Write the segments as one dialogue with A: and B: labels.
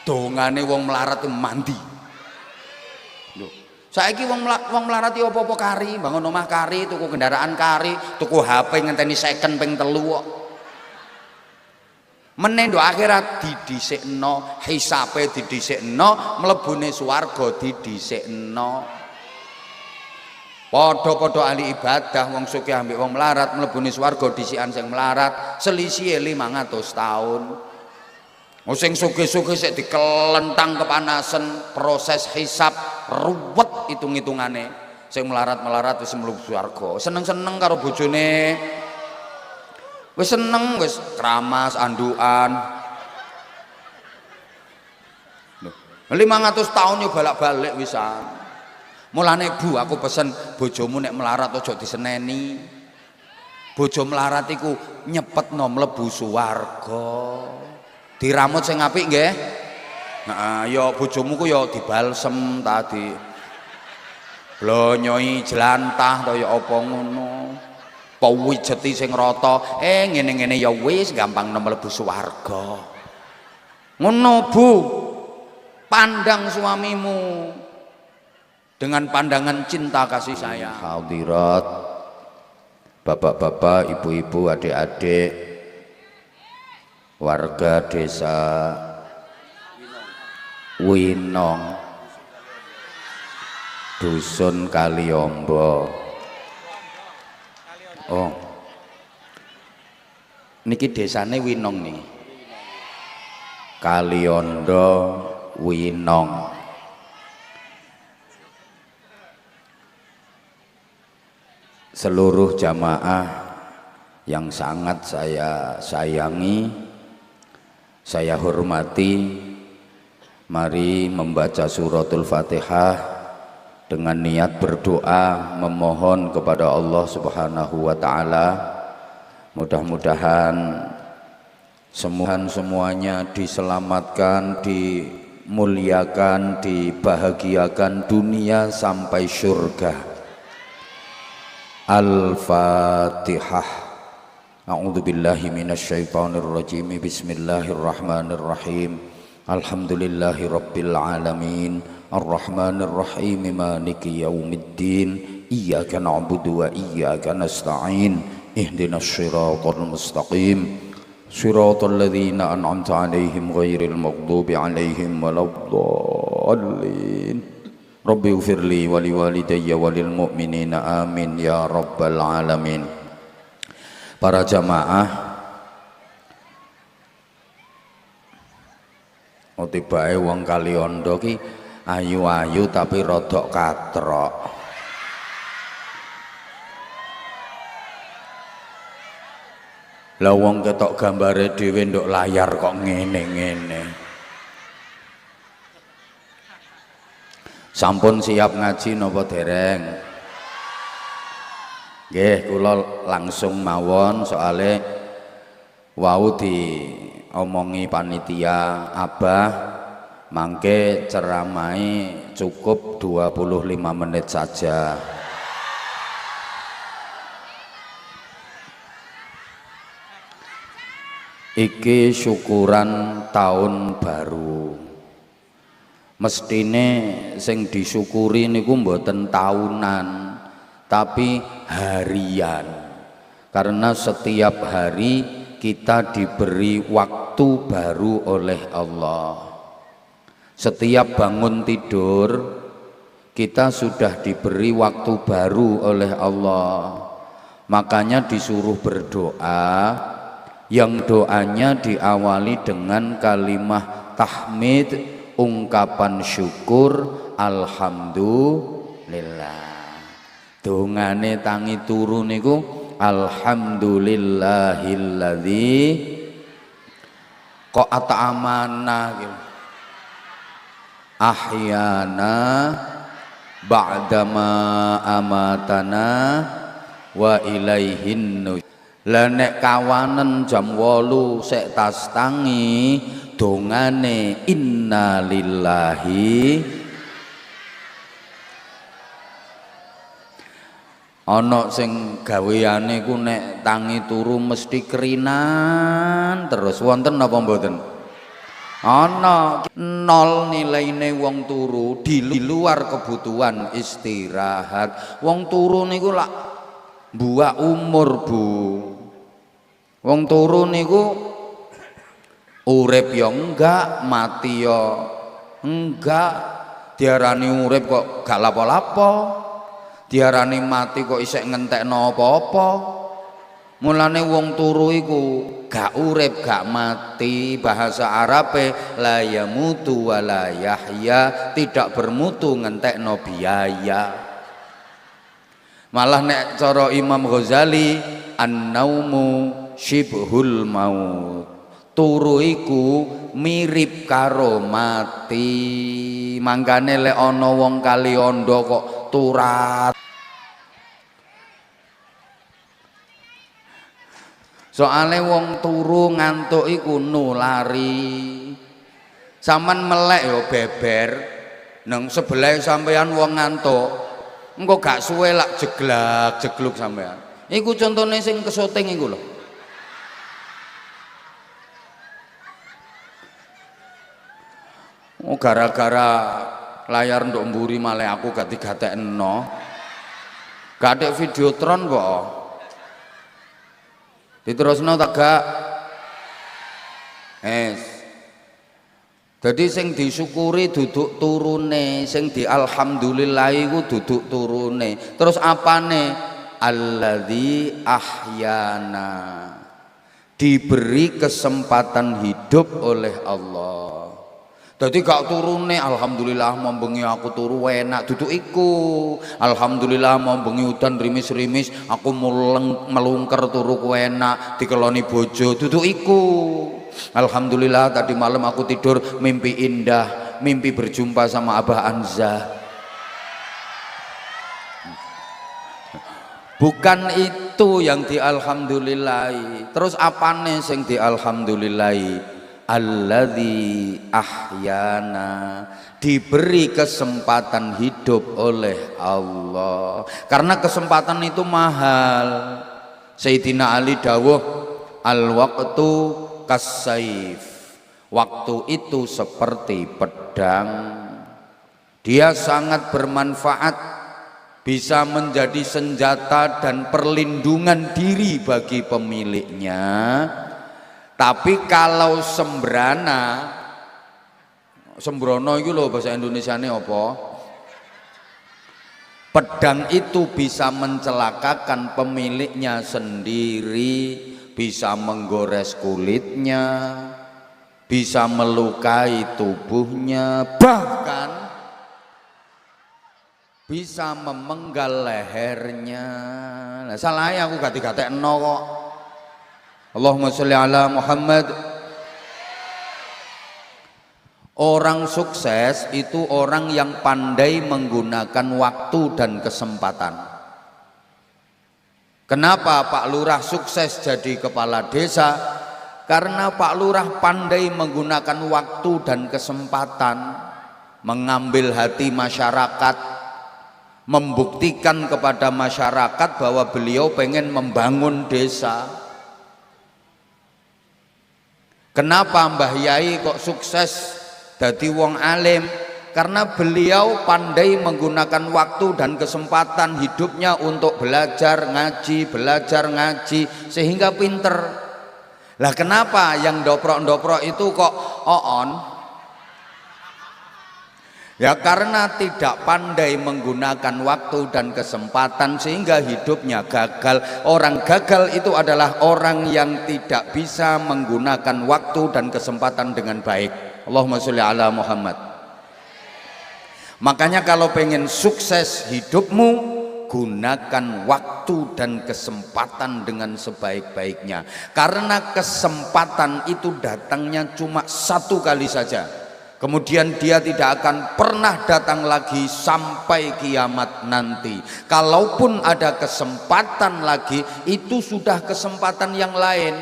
A: dongane wong melarat mandi. Lho, saiki wong melarat yo apa-apa kari, bangun omah kari, tuku kendaraan kari, tuku HP ngenteni second ping 3 kok. Meneh ndo akhirat didhisikno, hisabe didhisikno, mlebune swarga didhisikno. Padha-padha ahli ibadah wong sugih ambek wong melarat mlebune swarga dhisikan sing melarat, selisih 500 tahun. Wong sing sugih-sugih sik dikelentang kepanasan, proses hisab ruwet hitung-hitungane. Sing melarat-melarat wis mlebu swarga. Seneng-seneng karo bojone. Wis seneng, wis kramas, andukan. 500 tahun yo balak-balik wisan. Mulane Bu, aku pesen bojomu nek melarat aja diseneni. Bojo melarat iku nyepetno mlebu swarga. Diramut sing apik nggih. Heeh, ya bojomu ku ya dibalsem tadi. Blonyoi jelantah to ya apa ngono. Pawijeti sing rata, ngene-ngene ya wis gampang mlebu swarga. Ngono Bu. Pandang suamimu dengan pandangan cinta kasih sayang. Hadirat, bapak-bapak, ibu-ibu, adik-adik, warga desa Winong, dusun Kaliombo. Oh, niki desane Winong nih. Kaliondo Winong. Seluruh jamaah yang sangat saya sayangi, saya hormati, mari membaca suratul Fatihah dengan niat berdoa memohon kepada Allah Subhanahu wa taala. Mudah-mudahan semuanya diselamatkan, dimuliakan, dibahagiakan dunia sampai surga. Al-Fatihah. A'udzubillahi minasyaitonirrajim. Bismillahirrahmanirrahim. Alhamdulillahi rabbil alamin. Arrahmanirrahim. Maliki yaumiddin. Iyyaka na'budu wa iyyaka nasta'in. Ihdinas siratal mustaqim. Siratal ladzina an'amta 'alaihim ghairil maghdubi 'alaihim waladdallin. Rabbi ufirli wali walidayya walil mu'minina amin ya rabbal alamin. Para jamaah, tibae wong Kaliondo ki ayu-ayu tapi rodok katrok. Lah wong ketok gambare dhewe nduk layar kok ngene-ngene. Sampun siap ngaji napa dereng? Nggih, kula langsung mawon soale wau diomongi panitia Abah mangke ceramai cukup 25 menit saja. Iki syukuran tahun baru. Mestine sing disyukuri niku mboten tahunan tapi harian, karena setiap hari kita diberi waktu baru oleh Allah. Setiap bangun tidur kita sudah diberi waktu baru oleh Allah, makanya disuruh berdoa yang doanya diawali dengan kalimat tahmid, ungkapan syukur, alhamdulillah. Dongane tangi turu niku alhamdulillahilladzi kok at'amana gitu. Ahyana ba'dama amatana wa ilaihin nusyur. Lah nek kawanen jam 8 sek tas tangi dongane innalillahi. Ana sing gaweane ku nek tangi turu mesti kerinan terus, wonten napa mboten? ana nol nilaine wong turu di luar kebutuhan istirahat. Wong turu niku lak mbuak umur, Bu. Wong turu niku urip ya enggak, mati ya enggak. Diarani urip kok gak lapo-lapo, diarani mati kok isek ngentekno apa-apa. Mulane wong turu iku gak urip gak mati, bahasa Arabe la yamutu wa la yahya, tidak bermutu ngentekno biaya. Malah nek cara Imam Ghazali an-naumu syibhul maut, turu iku mirip karo mati. Mangkane lek ana wong kali ondo kok turat, soale wong turu ngantuk iku nulari. Saman melek yo beber nang sebelah sampean wong ngantuk, engko gak suwe lak jeglak jegluk sampean. Iku contone sing kesoting iku lho. Oh, gara-gara layar nduk mburi malah aku gak digatekno. Gak ada videotron kok. Diterusno tak gak? Jadi sing disyukuri duduk turune, sing dialhamdulillahi ku duduk turune. Terus apane? Alladzi ahyana, diberi kesempatan hidup oleh Allah. Jadi gak turune alhamdulillah mau bengi aku turu enak, duduk iku. Alhamdulillah mau bengi udan rimis-rimis aku melungker turu ku enak, dikeloni bojo, duduk iku. Alhamdulillah tadi malam aku tidur mimpi indah, mimpi berjumpa sama Abah Anza. Bukan itu yang dialhamdulillahi. Terus apane sing dialhamdulillahi? Alladzi ahyana, diberi kesempatan hidup oleh Allah. Karena kesempatan itu mahal. Sayyidina Ali dawuh, al waqtu kassaif, waktu itu seperti pedang, dia sangat bermanfaat, bisa menjadi senjata dan perlindungan diri bagi pemiliknya. Tapi kalau sembrana, sembrono itu loh bahasa Indonesianya apa? Pedang itu bisa mencelakakan pemiliknya sendiri, bisa menggores kulitnya, bisa melukai tubuhnya, bahkan bisa memenggal lehernya. Nah, salahnya aku gati-gatekno kok. Allahumma sholli ala Muhammad. Orang sukses itu orang yang pandai menggunakan waktu dan kesempatan. Kenapa Pak Lurah sukses jadi kepala desa? Karena Pak Lurah pandai menggunakan waktu dan kesempatan, mengambil hati masyarakat, membuktikan kepada masyarakat bahwa beliau pengen membangun desa. Kenapa Mbah Yai kok sukses jadi wong alim? Karena beliau pandai menggunakan waktu dan kesempatan hidupnya untuk belajar ngaji sehingga pinter. Lah kenapa yang doprok-doprok itu kok oon? Ya karena tidak pandai menggunakan waktu dan kesempatan sehingga hidupnya gagal. Orang gagal itu adalah orang yang tidak bisa menggunakan waktu dan kesempatan dengan baik. Allahumma sholli ala Muhammad. Makanya kalau pengen sukses hidupmu, gunakan waktu dan kesempatan dengan sebaik-baiknya. Karena kesempatan itu datangnya cuma satu kali saja. Kemudian dia tidak akan pernah datang lagi sampai kiamat nanti. Kalaupun ada kesempatan lagi, itu sudah kesempatan yang lain.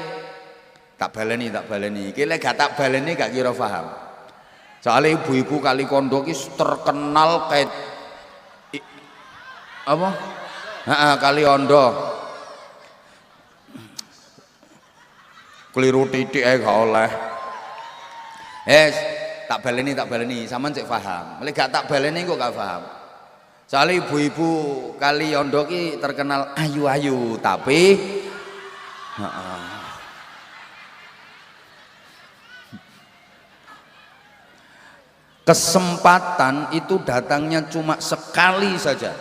A: Tak baleni. Kira gak tak baleni gak kira paham. Soalnya ibu-ibu kali kondo ki terkenal kayak apa? Kali ondo. Keliru titik gak oleh. Tak baleni sampean cek paham. Lek gak tak baleni kok gak paham. Soalnya ibu-ibu kali Yondo ki terkenal ayu-ayu tapi kesempatan itu datangnya cuma sekali saja.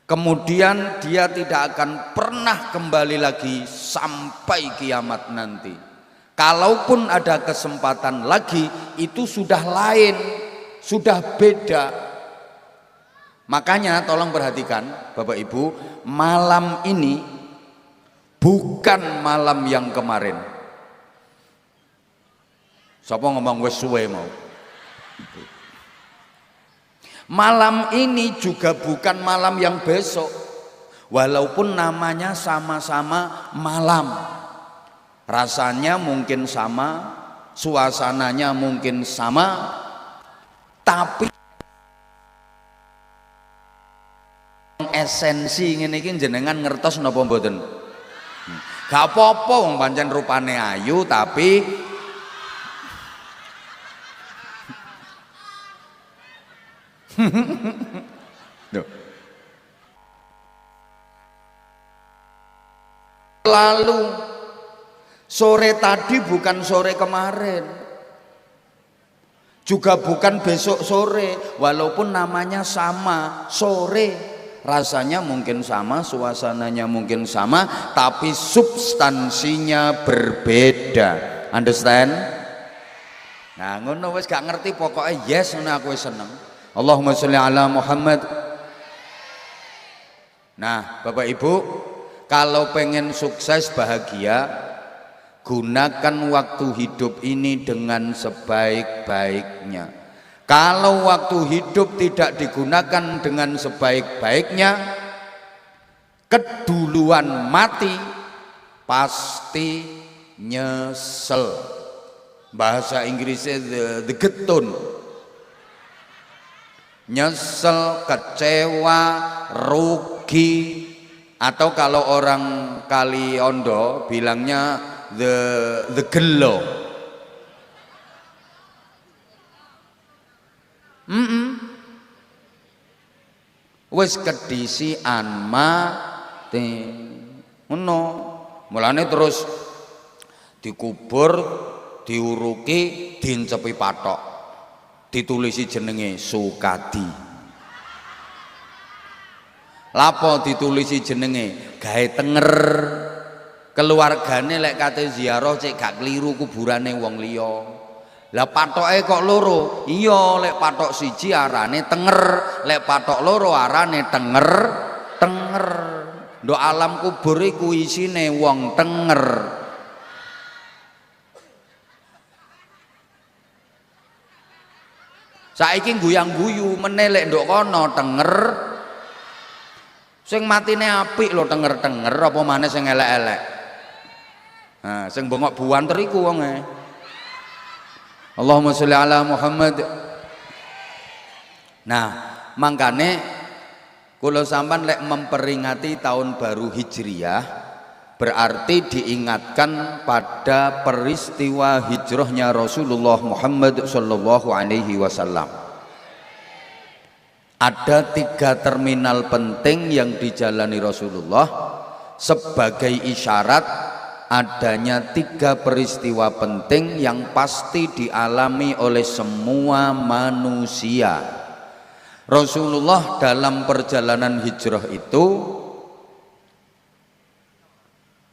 A: Kemudian dia tidak akan pernah kembali lagi sampai kiamat nanti. Kalaupun ada kesempatan lagi, itu sudah lain, sudah beda. Makanya tolong perhatikan Bapak Ibu, malam ini bukan malam yang kemarin. Siapa ngomong wes suwe mau? Malam ini juga bukan malam yang besok, walaupun namanya sama-sama malam. Rasanya mungkin sama, suasananya mungkin sama, tapi esensi ngene iki jenengan ngertos napa mboten? Gak apa-apa wong pancen rupane ayu tapi lalu sore tadi bukan sore kemarin, juga bukan besok sore, walaupun namanya sama sore, rasanya mungkin sama, suasananya mungkin sama, tapi substansinya berbeda. Understand? Nah ngono wis gak ngerti pokoknya yes ngono aku wis seneng. Allahumma sholli ala Muhammad. Nah Bapak Ibu, kalau pengen sukses bahagia, gunakan waktu hidup ini dengan sebaik-baiknya. Kalau waktu hidup tidak digunakan dengan sebaik-baiknya, keduluan mati pasti nyesel. Bahasa Inggrisnya the getun. Nyesel, kecewa, rugi, atau kalau orang Kali Ondo bilangnya the gelo. Wis kedisian mati ngono. Mulane terus dikubur, diuruki, dincepi patok, ditulisi jenenge Sukadi. Lapo ditulisi jenenge? Gawe tenger. Keluargane lek kate ziarah cek gak kliru kuburane wong liya. Lah patoke kok loro? Iya, lek patok siji arane tenger, lek patok loro arane tenger. Ndok alam kubur iku isine wong tenger. Saiki guyang-guyu meneh lek ndok kono tenger. Sing matine apik lho tenger-tenger apa maneh sing elek-elek. Nah, sing bengok buanter iku wonge. Allahumma sholli ala Muhammad. Nah, mangkane kula sampean lek memperingati tahun baru Hijriyah berarti diingatkan pada peristiwa hijrahnya Rasulullah Muhammad sallallahu alaihi wasallam. Ada 3 terminal penting yang dijalani Rasulullah sebagai isyarat adanya 3 peristiwa penting yang pasti dialami oleh semua manusia. Rasulullah dalam perjalanan hijrah itu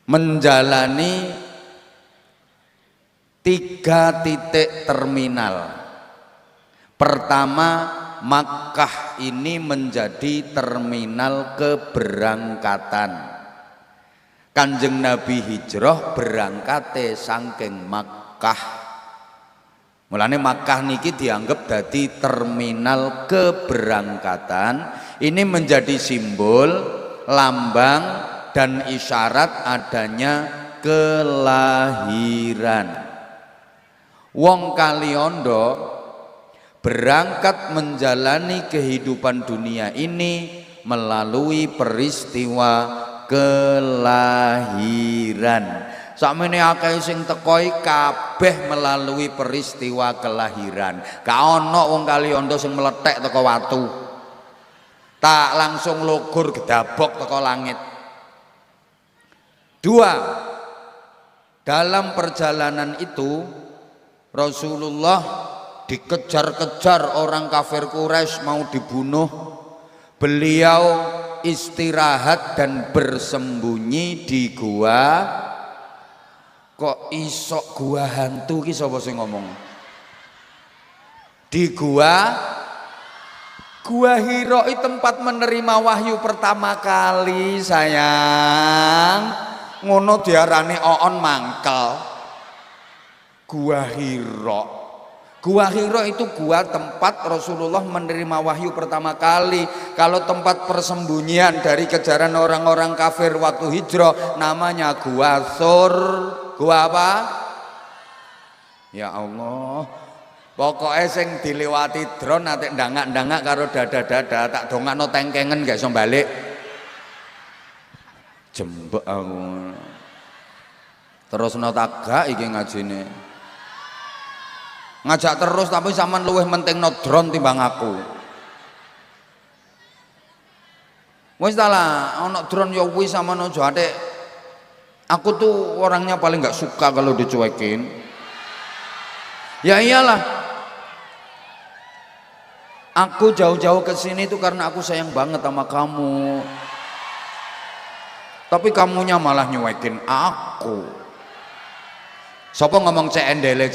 A: menjalani 3 titik terminal. Pertama, Makkah ini menjadi terminal keberangkatan. Kanjeng Nabi hijrah berangkate saking Makkah. Mulane Makkah niki dianggap dadi terminal keberangkatan. Ini menjadi simbol, lambang dan isyarat adanya kelahiran. Wong Kaliondo berangkat menjalani kehidupan dunia ini melalui peristiwa kelahiran. sakmene akeh sing tekoi kabeh melalui peristiwa kelahiran. Gak ana wong Kaliondo sing meletek teko watu, tak langsung lugur gedabok teko langit. Dua, dalam perjalanan itu Rasulullah dikejar-kejar orang kafir Quraisy mau dibunuh. Beliau istirahat dan bersembunyi di gua. Kok isok gua hantu ki sapa sing ngomong? Di gua Hira tempat menerima wahyu pertama kali, sayang. Ngono diarani oon mangkel. Gua Hira. Gua Hira itu gua tempat Rasulullah menerima wahyu pertama kali. Kalau tempat persembunyian dari kejaran orang-orang kafir waktu hijrah namanya Gua Sur. Gua apa? Ya Allah. Pokoknya sing dilewati drone nanti ndangak-ndangak karo dada-dada tak dongakno tengkengen gak iso balik. Jembek aku. Terus no tagak iki ngajine. Ngajak terus tapi sampean luwih penting no drone timbang aku. Wis ta lah, ana drone ya wis sampean aja atik. Aku tuh orangnya paling gak suka kalau dicuekin. Ya iyalah. Aku jauh-jauh ke sini tuh karena aku sayang banget sama kamu. Tapi kamunya malah nyuekin aku. Sopo ngomong cendele.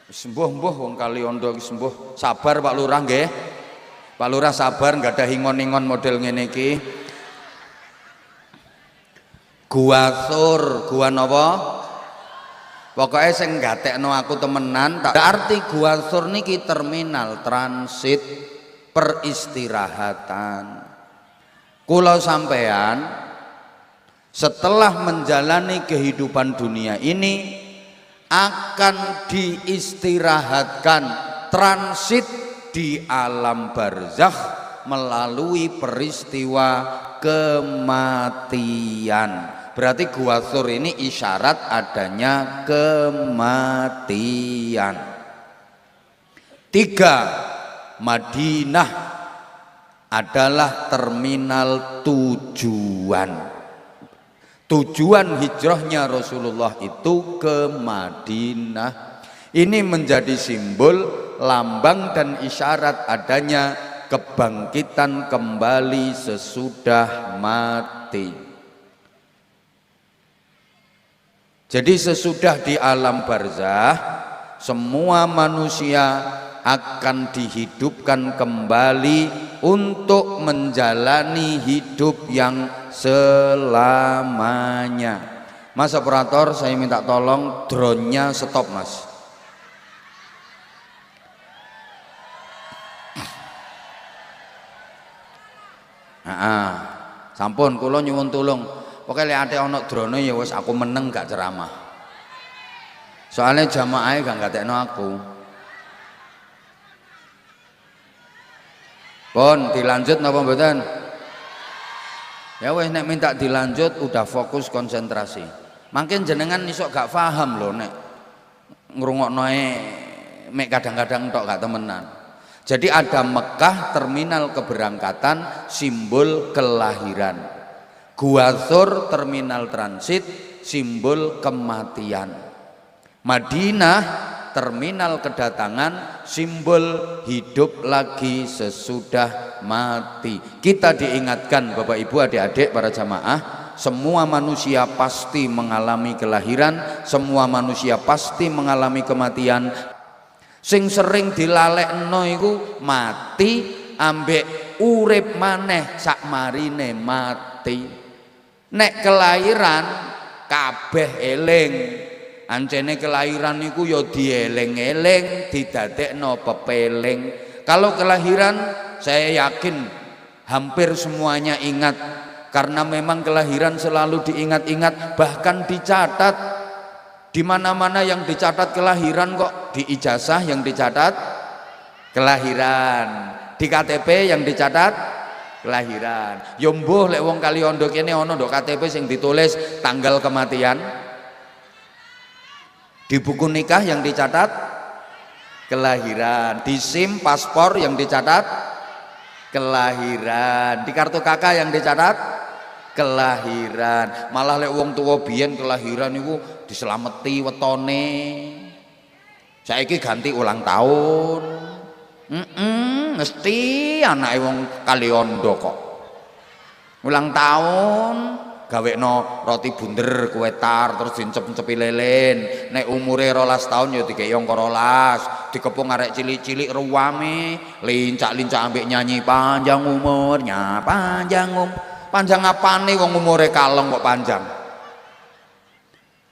A: Sembuh wong Kaliondo sembuh. Sabar Pak Lurah nggih. Pak Lurah sabar, nggak ada hingon-hingon model ngene iki. Gua Sur, gua napa? Pokoknya sing gatekno aku temenan. Tak arti Gua Sur niki terminal transit peristirahatan. Kula sampean setelah menjalani kehidupan dunia ini akan diistirahatkan transit di alam barzakh melalui peristiwa kematian. Berarti Gua Sur ini isyarat adanya kematian. Tiga, Madinah adalah terminal tujuan. Tujuan hijrahnya Rasulullah itu ke Madinah. Ini menjadi simbol, lambang dan isyarat adanya kebangkitan kembali sesudah mati. Jadi sesudah di alam barzakh semua manusia akan dihidupkan kembali untuk menjalani hidup yang selamanya. Mas operator, saya minta tolong drone-nya stop, Mas. Sampun kula nyuwun tulung. Pokoke lek ate ana drone ya wis aku meneng gak ceramah. Soalnya jamaah gak ngatekno aku. Pon dilanjut napa mboten? Ya wis nek minta dilanjut udah fokus konsentrasi. Mungkin jenengan iso gak paham lho nek ngrungoknoe mek kadang-kadang tok gak temenan. Jadi ada Mekah terminal keberangkatan simbol kelahiran. Gua Sur terminal transit simbol kematian. Madinah terminal kedatangan simbol hidup lagi sesudah mati. Kita diingatkan Bapak Ibu adik-adik para jamaah, semua manusia pasti mengalami kelahiran, semua manusia pasti mengalami kematian. Sing sering dilalekno iku mati ambek urip maneh sakmarine mati. Nek kelahiran kabeh eling. Ancene kelahiran niku ya dieling-eling, didadekno pepeling. Kalau kelahiran saya yakin hampir semuanya ingat, karena memang kelahiran selalu diingat-ingat, bahkan dicatat. Di mana-mana yang dicatat kelahiran kok, di ijazah yang dicatat kelahiran, di KTP yang dicatat kelahiran. Ya mbuh lek wong Kaliondo kene ana nduk KTP sing ditulis tanggal kematian. Di buku nikah yang dicatat kelahiran, di SIM paspor yang dicatat kelahiran, di kartu kakak yang dicatat kelahiran. Malah lek wong tuwa biyen kelahiran niku diselameti wetone. Saiki ganti ulang tahun. Mesti anake wong Kaliondo kok. Ulang tahun gawekno roti bunder, kue tar, terus dincep-cepi lelen. Nek umure 12 tahun ya dikei angka 12, dikepung arek cilik-cilik ruame, lincak-lincak ambek nyanyi panjang umurnya, panjang apane wong umure kaleng kok panjang.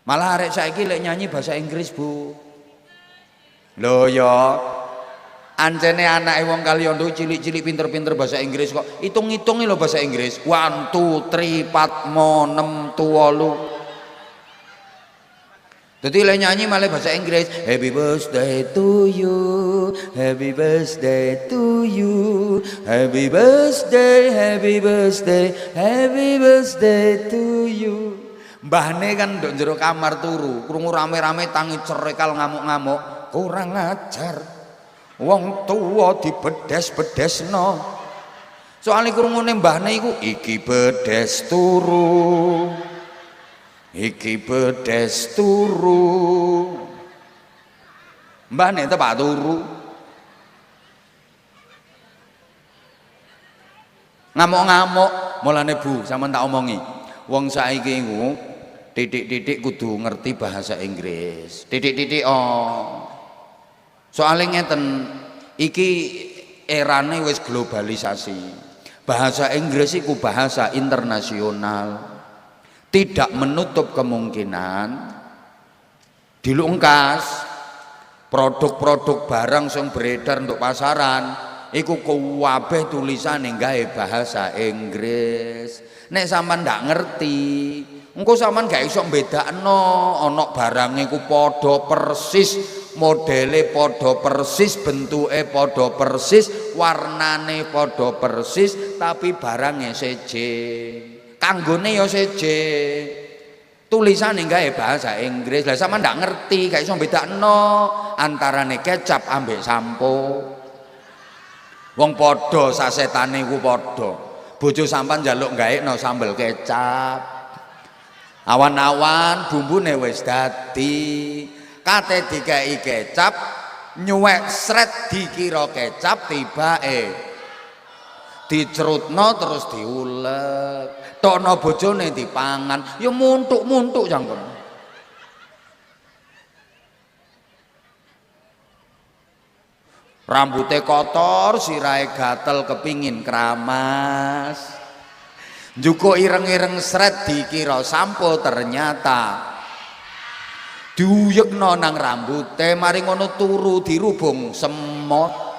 A: Malah arek saiki lek nyanyi bahasa Inggris, Bu. Lho ya ancene anake wong Kaliondo cilik-cilik pinter-pinter bahasa Inggris kok. Hitung-hitungi lho bahasa Inggris. 1 2 3 4 5 6 7 8. Dadi lek nyanyi malah bahasa Inggris. Happy birthday to you. Happy birthday to you. Happy birthday, happy birthday, happy birthday to you. Mbahne kan nduk jero kamar turu, krungu rame-rame tangi cerekal ngamuk-ngamuk. Kurang ajar. Wong tuwa dibedes-bedesno. Soale krungune mbahne iku iki bedes turu. Iki bedes turu. Mbahne tepak turu. Ngamuk-ngamuk, mulane Bu, sampean tak omongi. Wong saiki iku titik-titik kudu ngerti bahasa Inggris. Titik-titik Soalnya ngeten iki erane wis globalisasi. Bahasa Inggris iku bahasa internasional. Tidak menutup kemungkinan dilungkas produk-produk barang sing beredar untuk pasaran iku kabeh tulisane gawe bahasa Inggris. Nek sampean ndak ngerti, engko sampean gak iso mbedakno ana barang iku padha persis, modele padha persis, bentuke padha persis, warnane padha persis, tapi barangnya seje. Kanggone ya seje. Tulisane gawe bahasa Inggris. Lah sampean ndak ngerti, gak iso mbedakno antarane kecap ambek sampo. Wong padha sasetane iku padha. Bojo sampean njaluk gaekno sambel kecap. Awan-awan bumbune wis dadi. Kate dikai kecap, nyuwek sret dikira kecap, tibake dicerutno terus diulek. Tokno bojone dipangan, ya muntuk-muntuk jangkon. Rambutnya kotor, sirahe gatel kepingin keramas. Njuko ireng-ireng sret dikira sampo, ternyata diuyekno nang rambute, mari ngono turu dirubung semut.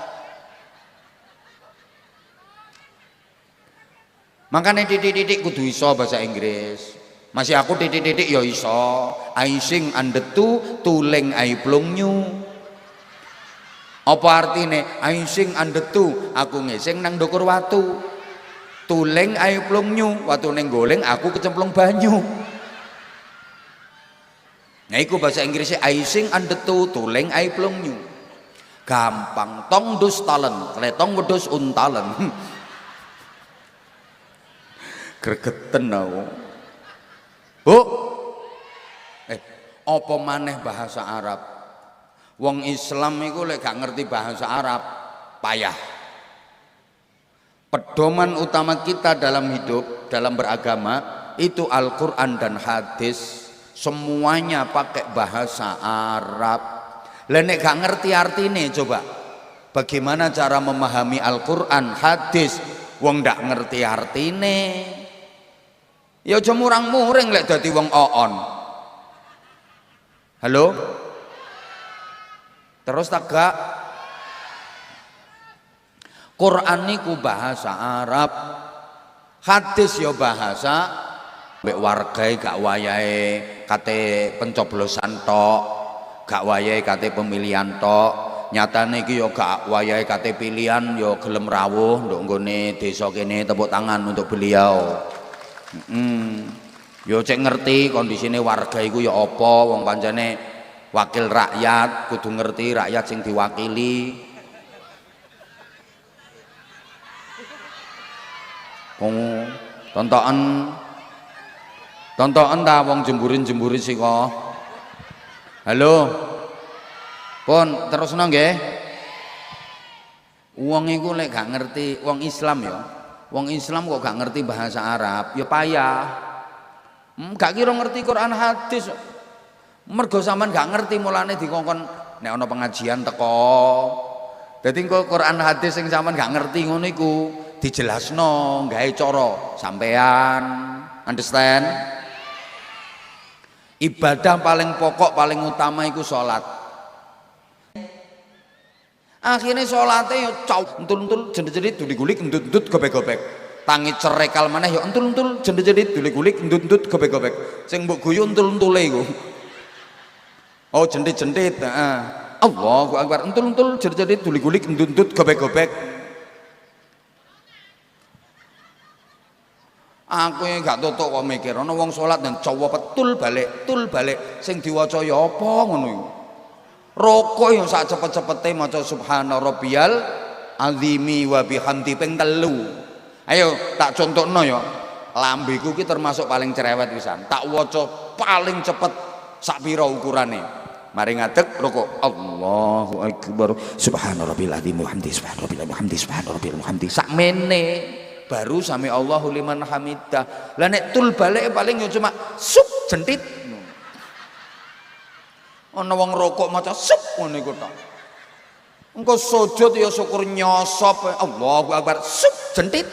A: Makanya titik-titik kudu iso bahasa Inggris. Masih aku titik-titik ya iso. I sing and the tuling I plung new. Apa artine? I sing and the aku ngising nang ndukur watu. Tuling I plung new, watune goleng aku kecemplung banyu. Nah iku bahasa Inggrisnya I sing and the tuling I plung new. Gampang, tong dus talen, kletong wedhus untalen. Gregeten aku. Bu. Apa maneh bahasa Arab? Wong Islam iku lek gak ngerti bahasa Arab payah. Pedoman utama kita dalam hidup, dalam beragama itu Al-Qur'an dan hadis. Semuanya pakai bahasa Arab. Lah nek gak ngerti artine coba. Bagaimana cara memahami Al-Qur'an, hadis wong ndak ngerti artine? Ya aja murang-muring lek dadi wong oon. Halo? Terus tagak Quran niku bahasa Arab, hadis ya bahasa, mbek wargae gak wayahe kate pencoblosan tok, gak wayahe kate pemilihan tok, nyatane iki ya gak wayahe kate pilihan ya gelem rawuh nduk nggone desa kene, tepuk tangan untuk beliau. Ya cek ngerti kondisine warga iku ya apa, wong pancene wakil rakyat kudu ngerti rakyat sing diwakili. Tontokan ta wong jemburin-jemburin sika. Halo. Pun terusno nggih. Wong iku lek gak ngerti, wong Islam ya. Wong Islam kok gak ngerti bahasa Arab, ya payah. Gak kira ngerti Quran hadis. Mergo sampean gak ngerti mulane dikongkon nek ana pengajian teko. Dadi kok Quran hadis sing sampean gak ngerti ngono iku dijelasno gawe cara sampean. Understand? Ibadah paling pokok paling utama iku salat. Akhirnya sholatnya ya entul-entul jendet-jendet gulik-gulik endut-endut gobek-gobek. Tangi cerekal maneh ya entul-entul jendet-jendet gulik-gulik endut-endut gobek-gobek. Sing mbok guyu entul-entule iku. Oh jendet-jendet, heeh. Allahu Akbar, entul-entul jendet-jendet gulik-gulik endut-endut gobek-gobek. Aku yang gak tutuk kok mikir ana wong salat dan cowo tul balik sing diwaca ya apa ngono iku. Rokok yang sak cepet-cepete maca subhana rabbiyal azimi wa bihamdi ping 3. Ayo tak contohno ya. Lambeku ki termasuk paling cerewet pisan. Tak waca paling cepet sak pira ukurane. Mari ngadeg rokok. Allahu akbar. Subhana rabbiyal azim wa bihamdi subhana rabbiyal bihamdi subhana rabbiyal bihamdi. Sakmene baru sami Allahu liman hamidah. Lah nek tul balik paling yo cuma sup jentit. Ana wong rokok maca sup ngono iku tok. Engko sujud ya syukur nyosop Allahu Akbar sup jentit.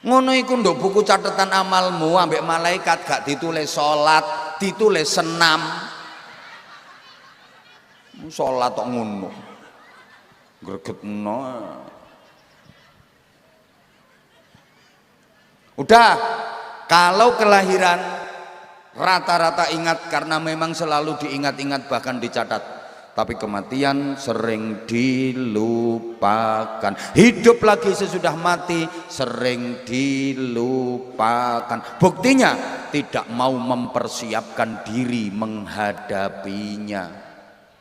A: Ngono iku nduk buku catatan amalmu ambek malaikat gak ditulis salat, ditulis senam. Salat tok ngono. Gregetno. Udah, kalau kelahiran rata-rata ingat karena memang selalu diingat-ingat bahkan dicatat, tapi kematian sering dilupakan. Hidup lagi sesudah mati sering dilupakan. Buktinya tidak mau mempersiapkan diri menghadapinya.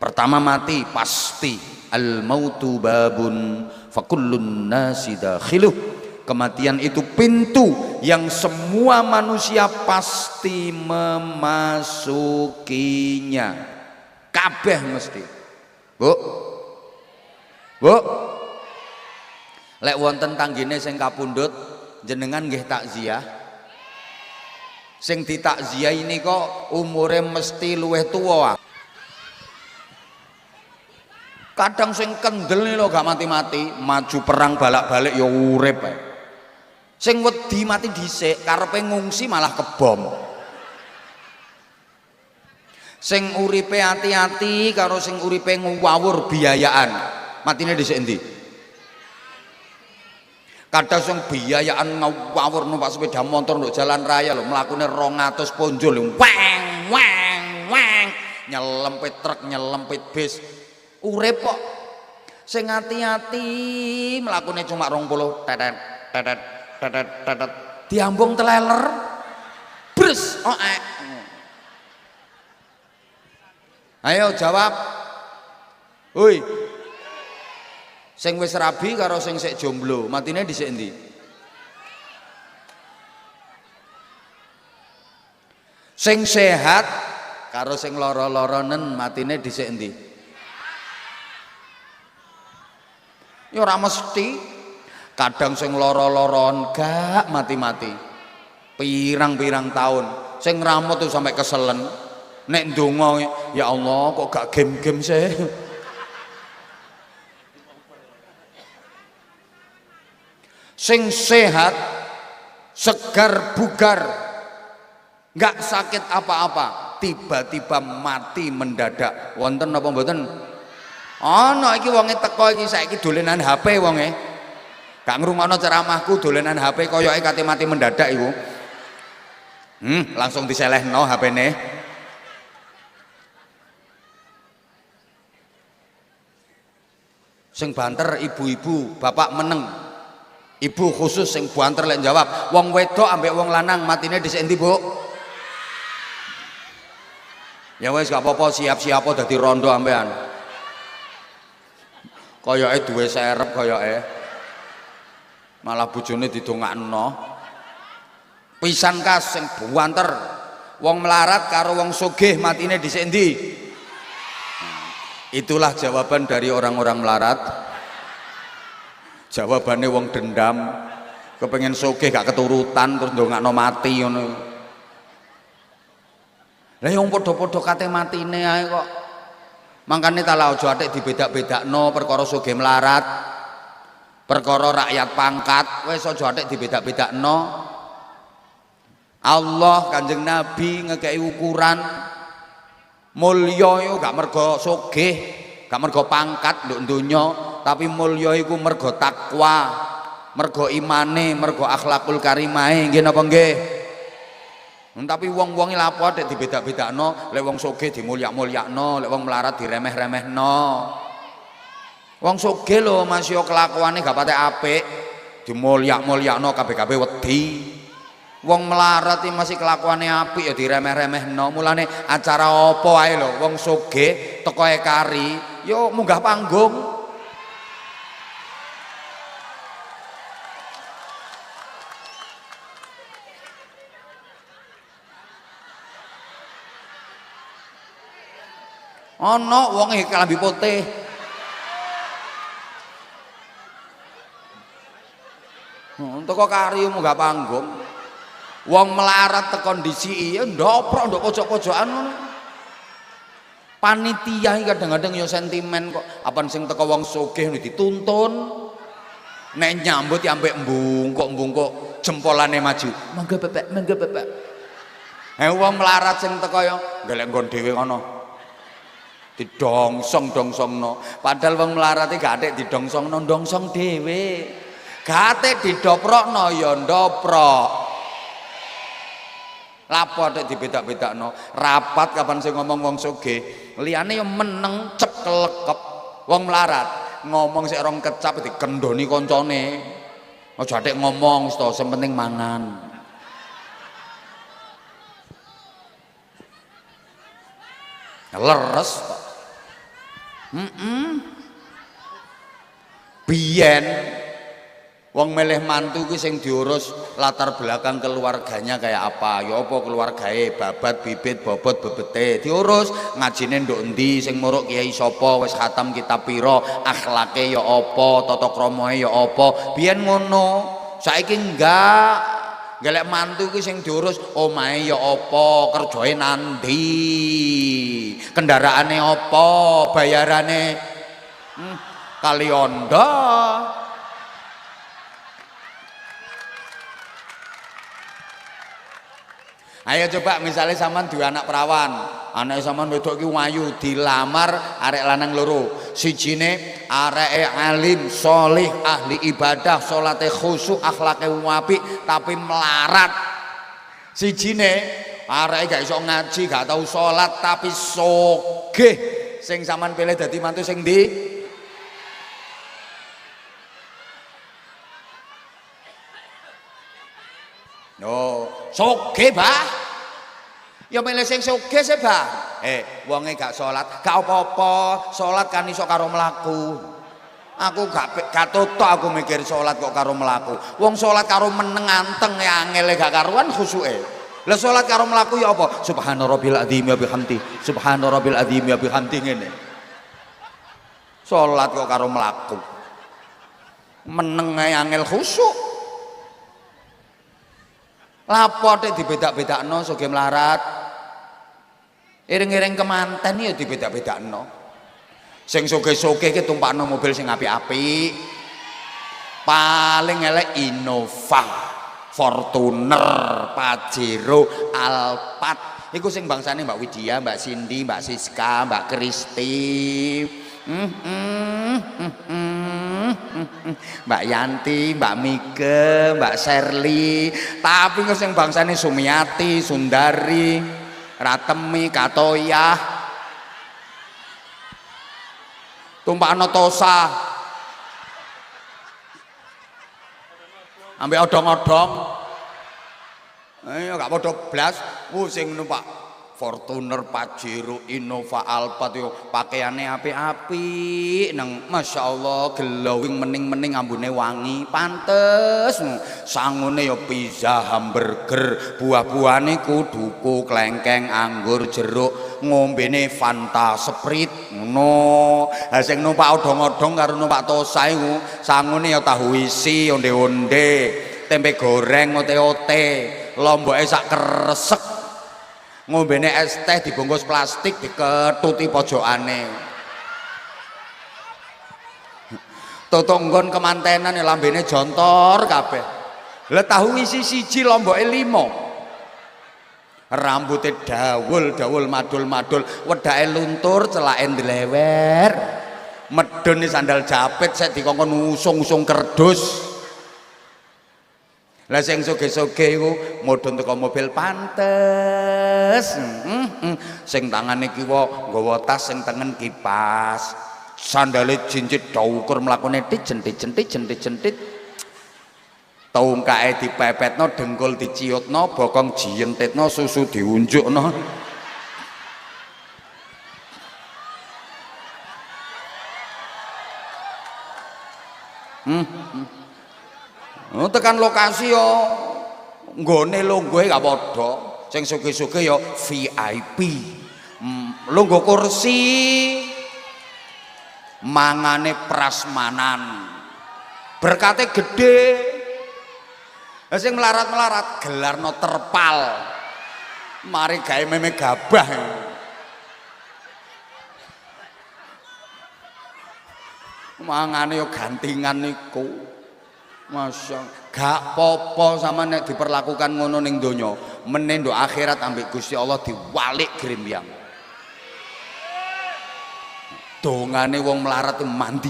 A: Pertama mati pasti, al mautu babun fakullun nasi dakhiluh. Kematian itu pintu yang semua manusia pasti memasukinya. Kabeh mesti. Bu. Lek wonten tanggine sing kapundhut jenengan nggih takziah. Sing ditakziah ini kok umure mesti luwih tuwa. Kadang sing kendel lho gak mati-mati, maju perang balak-balik ya urip ae. Sing wedi mati dhisik karepe ngungsi malah kebom. Sing uripe hati-hati karo sing uripe ngawur biayaan, matine dhisik endi? Kadang sing biayaan ngawur numpak sepeda motor nduk jalan raya lho mlakune 200 ponjol lho. Weng nyelempit truk, nyelempit bis. Urip kok sing hati-hati mlakune cuma 20 tetet diambung teleler bres oek. Ayo jawab. Hoi. Sing wis rabi karo sing sik jomblo, matine dhisik endi? Sing sehat karo sing lara-laranen matine dhisik endi? Ya ora mesti. Kadang sing lara-laran gak mati-mati. Pirang-pirang tahun. Sing ngramut tuh sampai keselen. Nek ndonga ya Allah kok gak game-game sih. Sing sehat, segar bugar, gak sakit apa-apa, tiba-tiba mati mendadak. Wonten apa mboten? Ana iki wonge teko iki saiki dolenan HP wonge. Gak ngrungokno ceramahku dolenan HP koyoke kate mati mendadak iku. Langsung diselehno HP-ne. Sing banter ibu-ibu, bapak meneng. Ibu khusus sing banter lek jawab. Wong wedok ambek wong lanang matine dhisik endi, Bu? Ya wis gak apa-apa, siap-siap dadi rondo ampean. Koyoke duwe serep koyoke. Malah bojone didongakno. Pisan kas sing banter. Wong melarat karo wong sugih matine dhisik endi? Itulah jawaban dari orang-orang melarat. Jawabannya wong dendam, kepengen sugih gak keturutan terus ndongakno mati ngono. Lah wong padha-padha kate matine ae kok. Mangkane ta lah aja atik dibedak-bedakno perkara sugih melarat, perkara rakyat pangkat, wis aja atik dibedak-bedakno. Allah Kanjeng Nabi ngekei ukuran mulya iku gak mergo sugih, gak mergo pangkat nduk donya, tapi mulya iku mergo takwa, mergo imane, mergo akhlakul karimahe, nggih napa nggih? Tapi wong-wonge lapo atik dibedak-bedakno, lek wong sugih dimulyak-mulyakno, lek wong melarat diremeh-remehno. Wong sugih lho Mas yo kelakuane gak patek apik, dimulyak-mulyakno kabeh-kabeh wedi. Wong melarat iki masih kelakuane apik ya diremeh-remehno. Mulane acara apa ae lho wong sugih teko kari yo munggah panggung. Ana wong kelambi putih. Teko kari munggah panggung. Wong melarat tekon disi ya ndoprok ndok pojok-pojokan ngono. Panitia iki kadang-kadang ya sentimen kok. Apan sing teko wong sugih dituntun. Nek nyambut ya ambek mbungkuk jempolane maju. Mangga Bapak, mangga Bapak. Wong melarat sing teko ya golek nggon dhewe ngono. Didongsong-dongsongno. Padahal wong melarat iki gak atik didongsongno, ndongsong dhewe. Gak atik didoprokno ya ndoprok. Lapo atik dibedak-bedakno. Rapat kapan sing ngomong wong sugih, liyane ya meneng cep kelekep. Wong melarat ngomong sik rong kecap dikendhoni kancane. Aja atik ngomong to, sing penting mangan. Leres kok. Biyen wong melih mantu ki sing diurus latar belakang keluarganya kayak apa, ya apa keluargae, babat, bibit, bobot, bebete diurus, ngajine nduk endi, sing muruk kiai sapa, wis khatam kitab pira, akhlake ya apa, tata kramae ya apa. Biyen ngono. Saiki enggak. Golek mantu ki sing diurus omahe ya apa, kerjae nandi, kendaraane apa, bayarane kali onda. Ayo coba misalnya sampean duwe anak perawan, anak sampean wedok ki wayu, dilamar arek lanang loro. Sijine areke alim, sholih, ahli ibadah, salate khusyuk, akhlake apik tapi melarat. Sijine areke gak iso ngaji, gak tau salat tapi sugih. Sing sampean pilih dadi mantu sing ndi? No, sugih, Bah. Ya milih sing sugih sih, Bah. Wonge gak salat, gak apa-apa. Salat kan iso karo mlaku. Aku gak totok aku mikir salat kok karo mlaku. Wong salat karo meneng anteng ya angele gak karuan khusuke. Lah salat karo mlaku ya apa? Subhana rabbil azim wa bihamdi. Subhana rabbil azim wa bihamdi ngene. Salat kok karo mlaku. Meneng ae angel khusuk. Lapo tek dibedak-bedakno sugih melarat. Iring-iring kemanten ya dibedak-bedakno. Sing sugih-sugih ki tumpakno mobil sing apik-apik. Paling elek Innova, Fortuner, Pajero, Alphard. Iku sing bangsane Mbak Widya, Mbak Cindy, Mbak Siska, Mbak Kristi. Mbak Yanti, Mbak Mike, Mbak Sherly. Tapi kok sing bangsane Sumiati, Sundari, Ratemi, Katoyah, tumpakno Tosa, ambek odong-odong. Ayo gak padha blas. Sing numpak Fortuner, Pajero, Innova, Alphard yo pakaiane apik-apik nang masyaallah glowing mening-mening ambune wangi pantes sangune yo pizza, hamburger, buah-buahane kuduku, klengkeng, anggur, jeruk, ngombene Fanta, Sprite ngono. Ha sing numpak odong-odong karo numpak Tosa iku sangune yo tahu isi, onde-onde, tempe goreng, ote-ote, lomboke sak kresek. Ngombene es teh dibungkus plastik diketuti pojokane. Tutuk nggon kemantenan ya lambene jontor kabeh. Lah tahu isi siji lomboke 5. Rambute dawul madul-madul, wedake luntur, celake ndlewer. Medhun sandal japit sik dikongkon usung-usung kerdus. Lah sing soge-soge iku mudhun teko mobil pantes. Sing tangane kiwa nggawa tas, sing tengen kipas. Sandale jincit daukur mlakune jentit. Tungkae dipepetno, dengkul diciutno, bokong jientitno, susu diunjukno. Tekan lokasi yo nggone lungguhe gak padha. Sing sugih-sugih yo VIP. Lungguh kursi mangane prasmanan. Berkate gede. Sing melarat-melarat gelarno terpal. Mari gawe meme gabah. Mangane yo gantingan niku. Masya gak popo sama nek diperlakukan ngono ning donya meneh nduk akhirat ambek Gusti Allah diwalik grembyang. Dongane wong melarat mandi.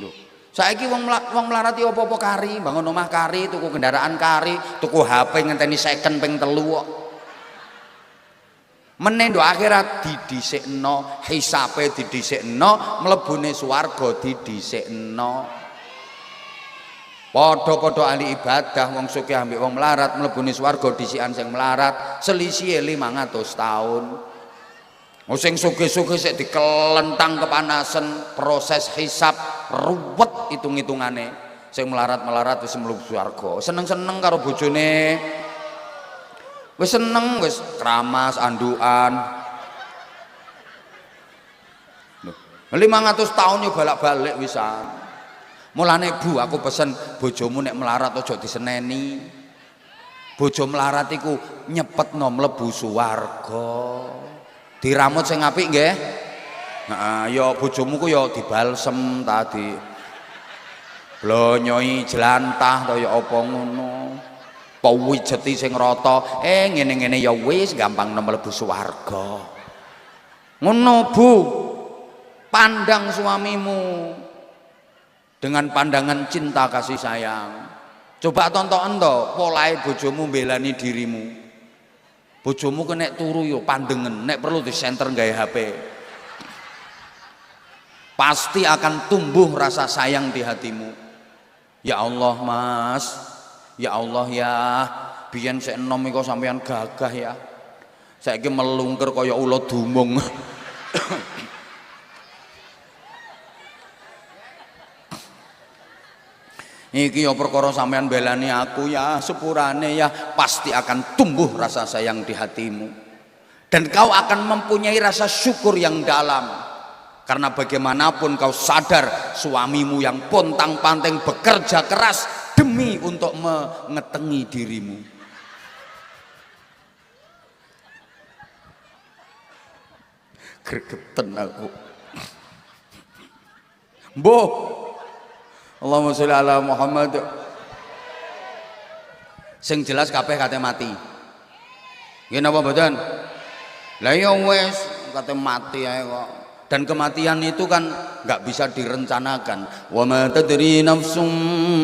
A: Lho, saiki wong melarat iki apa-apa kari, bangun omah kari, tuku kendaraan kari, tuku HP ngenteni second ping 3 kok. Meneh nduk akhirat didhisikno, hisabe didhisikno, mlebune swarga didhisikno. Padha-padha ahli ibadah wong sugih ambek wong melarat mlebune swarga dhisikan sing melarat selisih 500 tahun. Sing sugih-sugih sik dikelentang kepanasan proses hisab ruwet hitung-hitungane. Sing melarat-melarat wis mlebu swarga. Seneng-seneng karo bojone. Wis seneng wis kramas andukan. 500 tahun yo balak-balik wisan. Mulane Bu, aku pesen bojomu nek melarat aja diseneni. Bojo melarat iku nyepetno mlebu swarga. Diramut sing apik nggih. Heeh, ya bojomu ku ya dibalsem tadi. Blonyoi jelantah to ya apa ngono. Pawijeti sing rata, ngene-ngene ya wis gampang mlebu swarga. Ngono Bu. Pandang suamimu dengan pandangan cinta kasih sayang. Coba tonton to polahe bojomu mbelani dirimu. Bojomu kena turu yo pandengen, nek perlu di senter gawe HP. Pasti akan tumbuh rasa sayang di hatimu. Ya Allah Mas, ya Allah ya, biyen sik enom iku sampean gagah ya. Saiki melungker kaya ula dumung. Iki ya perkara sampean belani aku ya, sepurane ya, pasti akan tumbuh rasa sayang di hatimu. Dan kau akan mempunyai rasa syukur yang dalam. Karena bagaimanapun kau sadar suamimu yang pontang-panting bekerja keras demi untuk mengetengi dirimu. Gregeten aku. Mbok Allahumma sholli ala Muhammad. Sing jelas kabeh kate mati. Nggih napa mboten? Lah ya wis kate mati ae kok. Dan kematian itu kan nggak bisa direncanakan. Wa ma tadri nafsum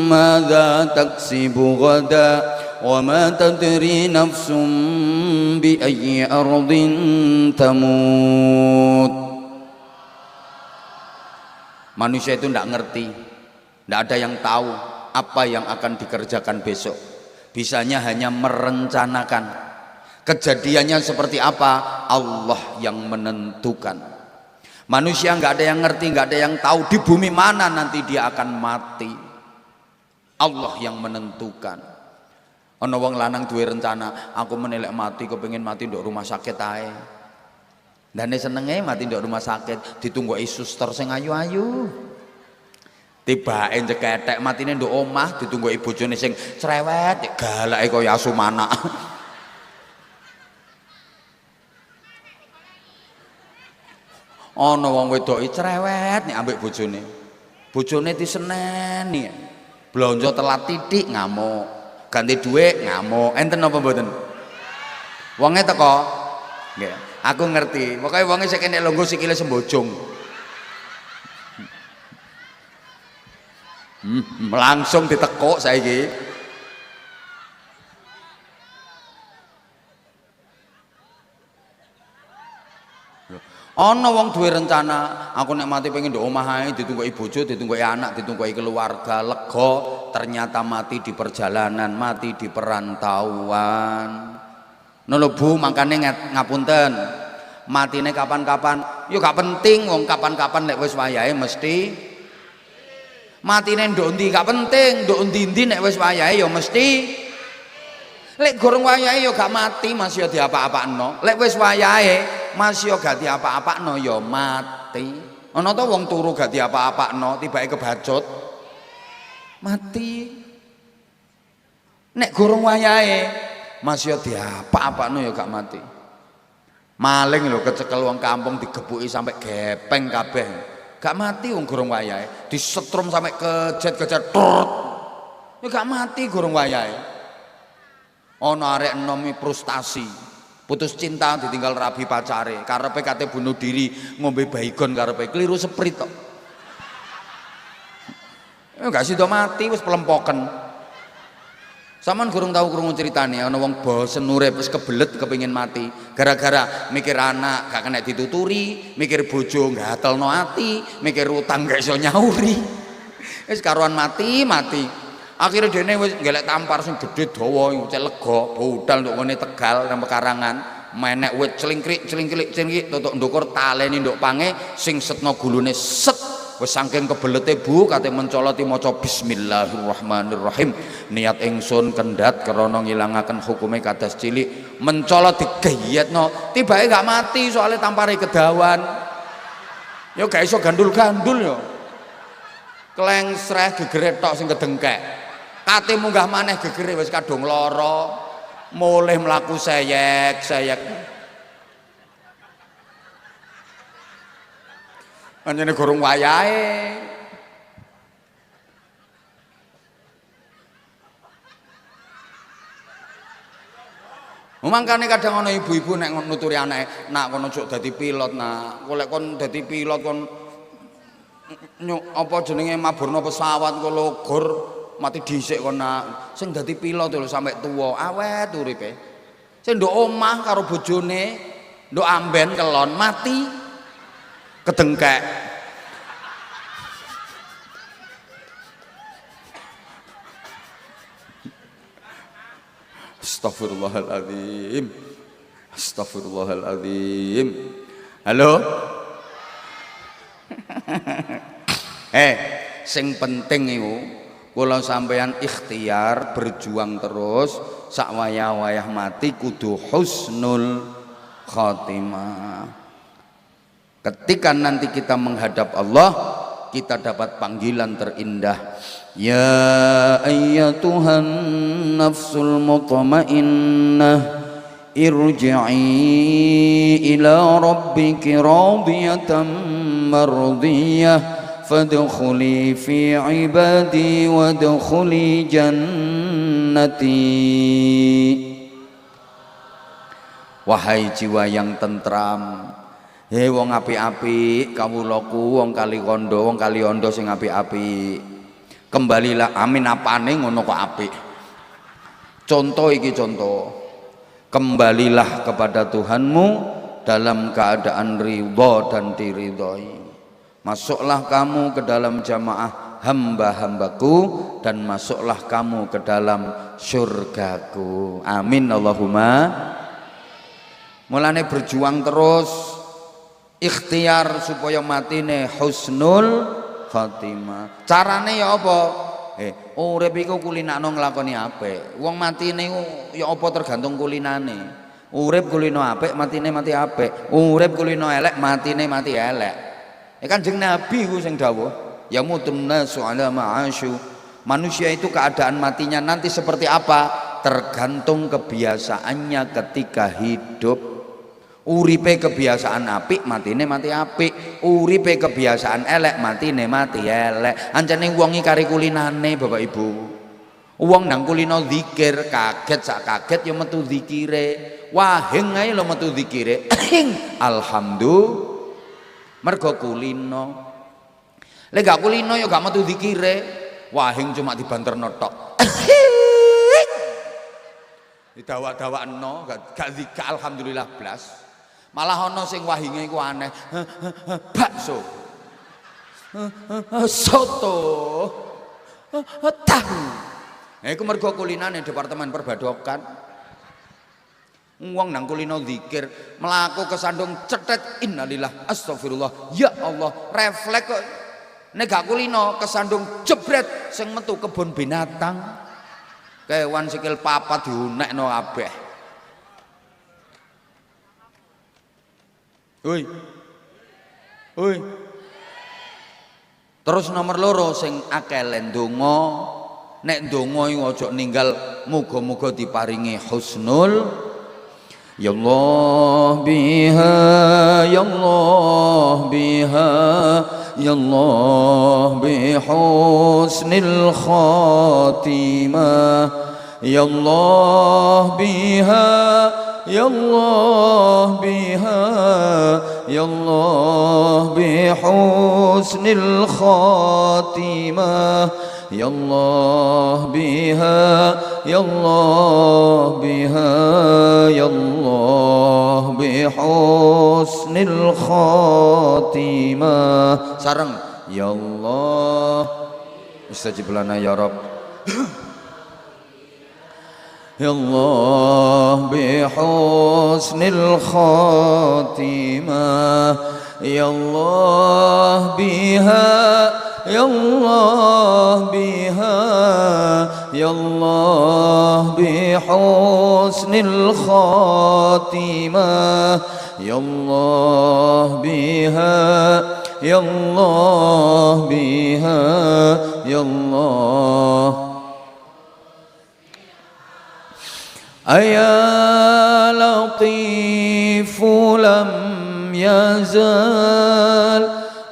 A: madza taksibu ghada wa ma tadri nafsum bi ayyi ardin tamut. Manusia itu nggak ngerti. Tidak ada yang tahu apa yang akan dikerjakan besok. Bisanya hanya merencanakan. Kejadiannya seperti apa, Allah yang menentukan. Manusia nggak ada yang ngerti, nggak ada yang tahu di bumi mana nanti dia akan mati. Allah yang menentukan. Ana wong lanang duwe rencana, aku menelek mati, kepengin mati nduk rumah sakit ae. Dane senenge mati nduk rumah sakit, ditunggoki suster sing ayu-ayu. Tibake ceketek matine nduk omah, ditunggoki bojone sing cerewet, galake kaya asu manak. Ana wong wedoki cerewet nek ambek bojone. Bojone diseneni. Blonjo telat titik ngamuk. Ganti dhuwit ngamuk. Enten apa mboten? Wonge teko. Nggih, aku ngerti. Pokoke wonge sik kene longgo sikile sembojong. Langsung ditekuk saiki. Ana wong duwe rencana, aku nek mati pengen nduk omah ae, ditunggoki bojo, ditunggoki anak, ditunggoki keluarga, lega, ternyata mati di perjalanan, mati di perantauan. Nono Bu, makane ngapunten. Matine kapan-kapan, yo gak penting wong kapan-kapan nek wis wayahe mesti matine nduk ndi gak penting, nduk ndi-ndi nek wis wayahe yo mesti. Lek gorong wayahe yo gak mati masih yo diapa-apakno. Lek wis wayahe masih yo gak diapa-apakno yo mati. Ana to wong turu gak diapa-apakno, tibake kebacut mati. Nek gorong wayahe masih yo diapa-apakno yo gak mati. Maling lho kecekel wong kampung digebuki sampai gepeng kabeh. Gak mati wong gorong wayahe, disetrum sampai kejet-kejet trut. Yo gak mati gorong wayahe. Ana arek enom frustasi, putus cinta ditinggal rabi pacare, karepe kate bunuh diri, ngombe baygon karepe keliru seprit tok. Enggak sida mati wis pelempoken. Saman gurung tahu krungu critane ana wong bosen urip wis kebelet kepengin mati, gara-gara mikir anak gak kena dituturi, mikir bojo gatelno ati, mikir utang gak iso nyauri. Wis karuan mati. Akhirnya dene wis ngelek tampar sing gedhe dawa cek lega budal nduk ngene Tegal nang pekarangan menek wit celingkrik tutuk ndukur taleni nduk pange sing setno gulune set wis saking kebelete Bu kate mencoloti maca bismillahirrahmanirrahim niat ingsun kendhat krana ngilangaken hukume kadas cilik mencolot digeyetno tibake gak mati soalnya tampare kedawan yo gak iso gandul-gandul yo klengsreh gegere tok sing kedengkek kate munggah maneh gegere wis kadung lara mulih mlaku seyek anjene gorong wayahe mangkane kadang ana ibu-ibu nek nuturi anake nak kono ojo dadi pilot nak golek kon dadi pilot kon apa jenenge maburno pesawat kok logor mati dhisik kon nak sing dadi pilot lho sampe tuwa awet uripe sing nduk omah karo bojone nduk amben kelon mati kedengkek Astagfirullahaladzim halo sing penting iku kula sampeyan ikhtiar berjuang terus sak wayah-wayah mati kudu husnul khotimah. Ketika nanti kita menghadap Allah kita dapat panggilan terindah ya ayyatuhan nafsul mutmainnah irji'i ila rabbiki radiyatan mardiyah fadkhuli fi ibadi wadkhuli jannati. Wahai jiwa yang tentram, hei wong apik-apik kawulaku wong kaliondo sing apik-apik kembalilah amin apane ngono kok apik contoh iki contoh kembalilah kepada Tuhanmu dalam keadaan ridha dan diridhoi. Masuklah kamu ke dalam jamaah hamba-hambaku dan masuklah kamu ke dalam surgaku. Amin Allahumma. Mulane berjuang terus, ikhtiar supaya matine husnul khotimah. Carane ya apa? Urip iku kulinakno nglakoni apik. Wong matine ya apa tergantung kulinane. Urip kulino apik, matine mati apik. Urip kulino elek, matine mati elek. Kanjeng Nabi ku sing dawuh, ya mutun nasu ala ma'asyu. Manusia itu keadaan matinya nanti seperti apa? Tergantung kebiasaannya ketika hidup. Uripe kebiasaan apik, matine mati apik. Uripe kebiasaan elek, matine mati elek. Ancene wong iki kari kulinane Bapak Ibu. Wong nang kulino zikir kaget sak kaget ya metu zikire. Wahing ae lho metu zikire. Alhamdulillah. Mergo kulino. Lek gak kulino ya gak metu zikire. Wahing cuma dibanterno tok. Didawa-dawakno gak alhamdulillah blas. Malah ana sing wahinge iku aneh. Bakso. Soto. Tahu. Iku mergo kulinane Departemen Perbadokan. Wong nang kulino zikir, melaku kesandung cetet innalillah astagfirullah. Ya Allah, refleks kok. Nek gak kulino kesandung jebret sing metu kebun binatang. Kewan sikil papat diunekno kabeh. Hoi. Terus nomor loro sing akeh ndonga, nek ndonga iku aja ninggal muga-muga diparingi husnul. Ya Allah biha, ya Allah biha, ya Allah bi husnil khatimah. Ya Allah biha, ya Allah biha, ya Allah bi husnil khatimah. Ya Allah biha, ya Allah biha, ya Allah bi husnil khatimah. Sareng ya Allah istajib lana ya Rabb. Ya Allah bi husnil khatimah. Ya Allah biha, ya Allah biha, ya Allah bi husnil khatimah. Ya Allah biha, ya Allah biha, ya Allah. Aya latifu lam yazal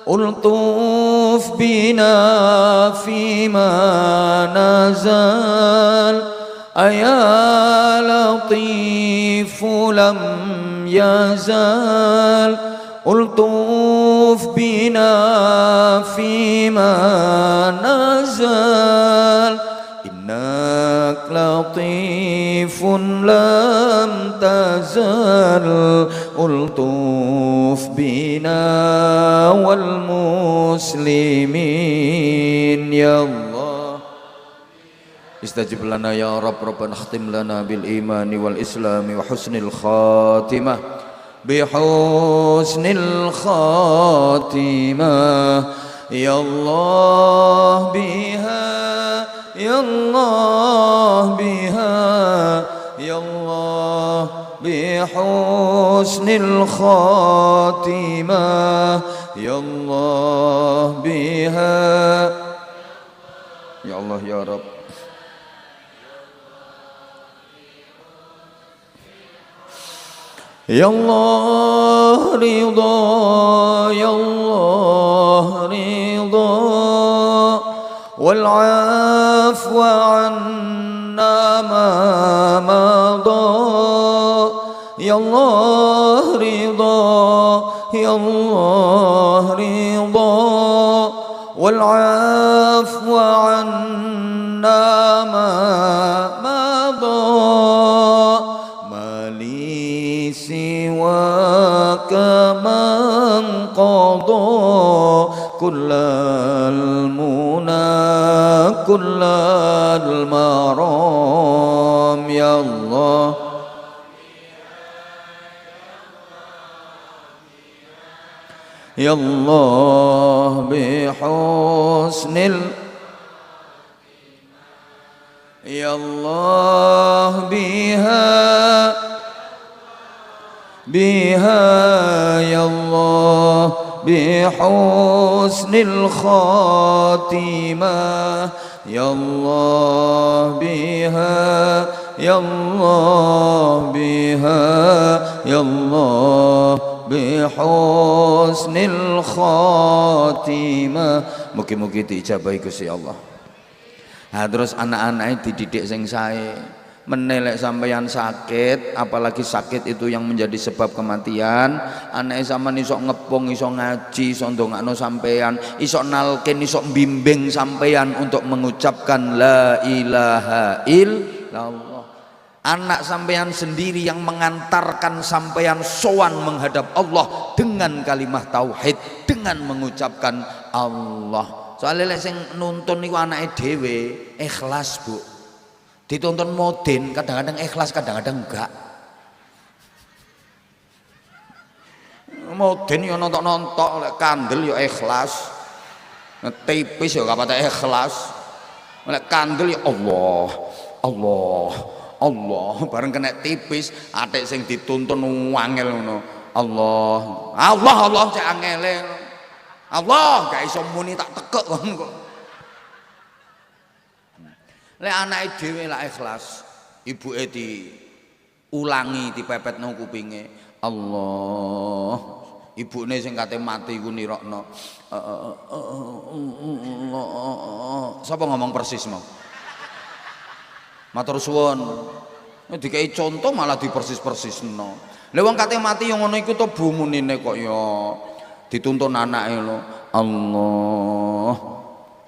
A: ultuf bina fima nazal. Aya latifu lam yazal ultuf bina fima nazal. Innak latifun lam tazal ultuf bina wal muslimin. Ya Allah istajib lana ya Rabb. Rabbana khtim lana bil imani wal islami wa husnil khatimah. Bi husnil khatimah. Ya Allah biha, ya Allah biha, ya Allah bi husnil khatimah. Ya Allah biha, ya Allah ya Rabb. Ya Allah ridha, ya Allah ridha wal afwa anna ma madha. Ya Allah ridha, ya Allah ridha wal afwa anna ma madha. Mali siwaka man qadha كل المنى كل المرام يا الله يا الله بحسن يا الله بها يا الله بحسن الخاتمة يا الله بها يا الله بها يا الله bihusnil khatimah. Mugi-mugi diijabahi Gusti Allah. Nah, terus anak-anaknya dididik sing sae. Menelek sampeyan sakit, apalagi sakit itu yang menjadi sebab kematian, anaknya sampean iso ngepung, iso ngaji, iso ndongakno sampeyan, iso nalkin, iso bimbing sampeyan untuk mengucapkan la ilaha illallah. Anak sampeyan sendiri yang mengantarkan sampeyan sowan menghadap Allah dengan kalimat tauhid, dengan mengucapkan Allah. Soalnya lek sing nuntun niku anake dhewe ikhlas, Bu. Dituntun modin kadang-kadang ikhlas, kadang-kadang enggak. Modin yo nontok-nontok, lek kandel yo ikhlas. Tipis yo gak patek ikhlas. Lek kandel yo Allah, Allah Allah, bareng kena tipis, atik sing dituntun wangel ngono. Allah, Allah, Allah cek angele. Allah, gak iso muni tak tekek kon kok. Lek anake dhewe lak ikhlas, ibuke diulangi, dipepetno kupinge. Allah. Ibune sing kate mati iku nirokno. Sapa ngomong persis mau? Matur suwun. Dikai contoh malah dipersis-persisno. Lha wong kate mati yang ngono iku to bumunine kok ya dituntun anake lho. Allah.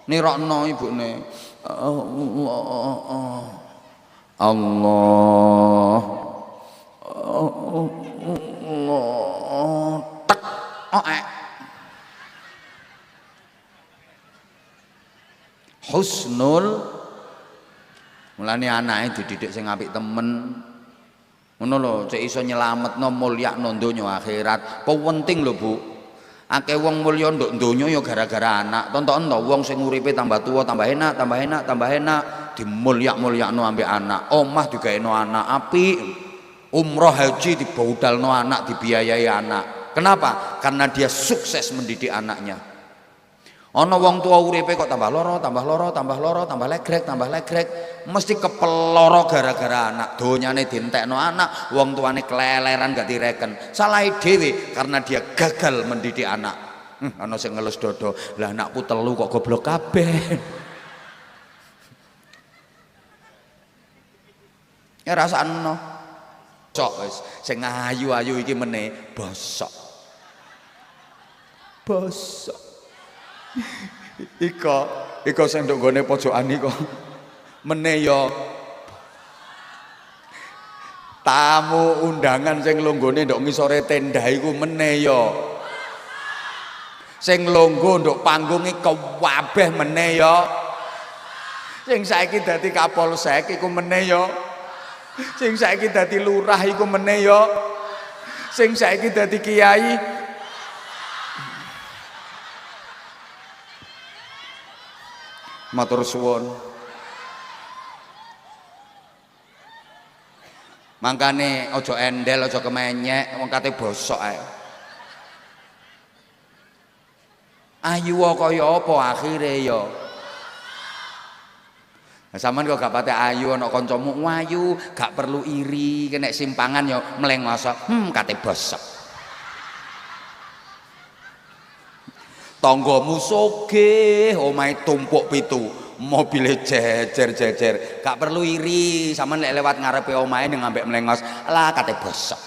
A: Nirokno ibune. Allah. Allah. Allah. Tek. Husnul. Mulane anake dididik sing apik temen. Ngono lho, cek iso nyelametno mulyakno donya akhirat. Penting lho, Bu. Akeh wong mulya nduk donya ya gara-gara anak. Tonton to wong sing uripe tambah tua, tambah enak, tambah enak, tambah enak, dimulyak-mulyakno ambek anak. Omah digaekno anak apik. Umroh haji dibaudalno anak, dibiayai anak. Kenapa? Karena dia sukses mendidik anaknya. Ana wong tua uripe kok tambah loro, tambah loro, tambah loro, tambah legrek, tambah legrek, mesti kepeloro gara-gara anak. Donyane dientekno anak, wong tuane keleleran gak direken. Salahe dhewe karena dia gagal mendidik anak. Ana sing ngelus dodo, lah anakku telu kok goblok kabeh. Ya rasakno. Cok wis sing ayu-ayu iki meneh bosok. Bosok. Iko sing nduk gone pojokan iko meneh ya tamu undangan sing longgone nduk ngisore tenda iku meneh ya sing longgo nduk panggunge kewabeh meneh ya sing saiki dadi kapolsek iku meneh ya sing saiki dadi lurah iku meneh ya sing saiki dadi kiai. Matur suwun. Mangkane aja endel, aja kemenyek, wong kate bosok ae. Ayu kaya apa akhire ya? Nah, sampean kok gak patek ayu ana kancamu ayu, gak perlu iri, kena simpangan ya mlengos. Kate bosok. Tanggamu sugih, omahe tumpuk pitu, mobile jejer-jejer. Gak perlu iri, sampean lek lewat ngarepe omahe ning ambek mlengos, lah kate bosok.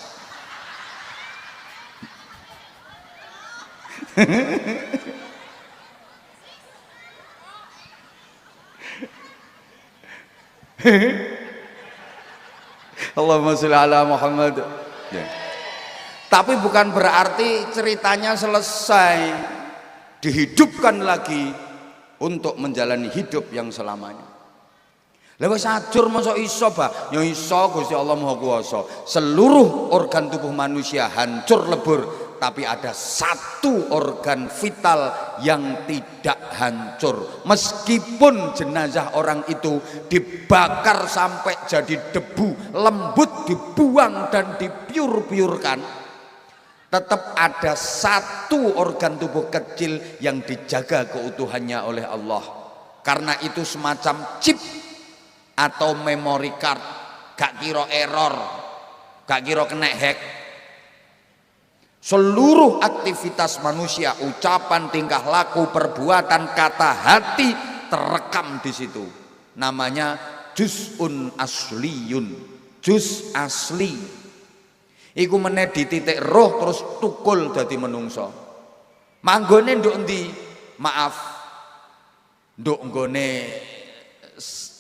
A: Allahumma sholli ala Muhammad. Tapi bukan berarti ceritanya selesai. dihidupkan lagi untuk menjalani hidup yang selamanya. Lha wis ajur mosok iso, Bah? Ya iso, Gusti Allah Maha Kuwasa. Seluruh organ tubuh manusia hancur lebur, tapi ada satu organ vital yang tidak hancur. Meskipun jenazah orang itu dibakar sampai jadi debu, lembut, dibuang dan dipiur-piurkan, tetap ada satu organ tubuh kecil yang dijaga keutuhannya oleh Allah. Karena itu semacam chip atau memory card, gak kira error, gak kira kena hack. Seluruh aktivitas manusia, ucapan, tingkah laku, perbuatan, kata, hati terekam di situ. Namanya juz'un asliyun, juz asli. Iku meneh di titik roh terus tukul dadi menungso. Manggone nduk endi? Maaf, nduk nggone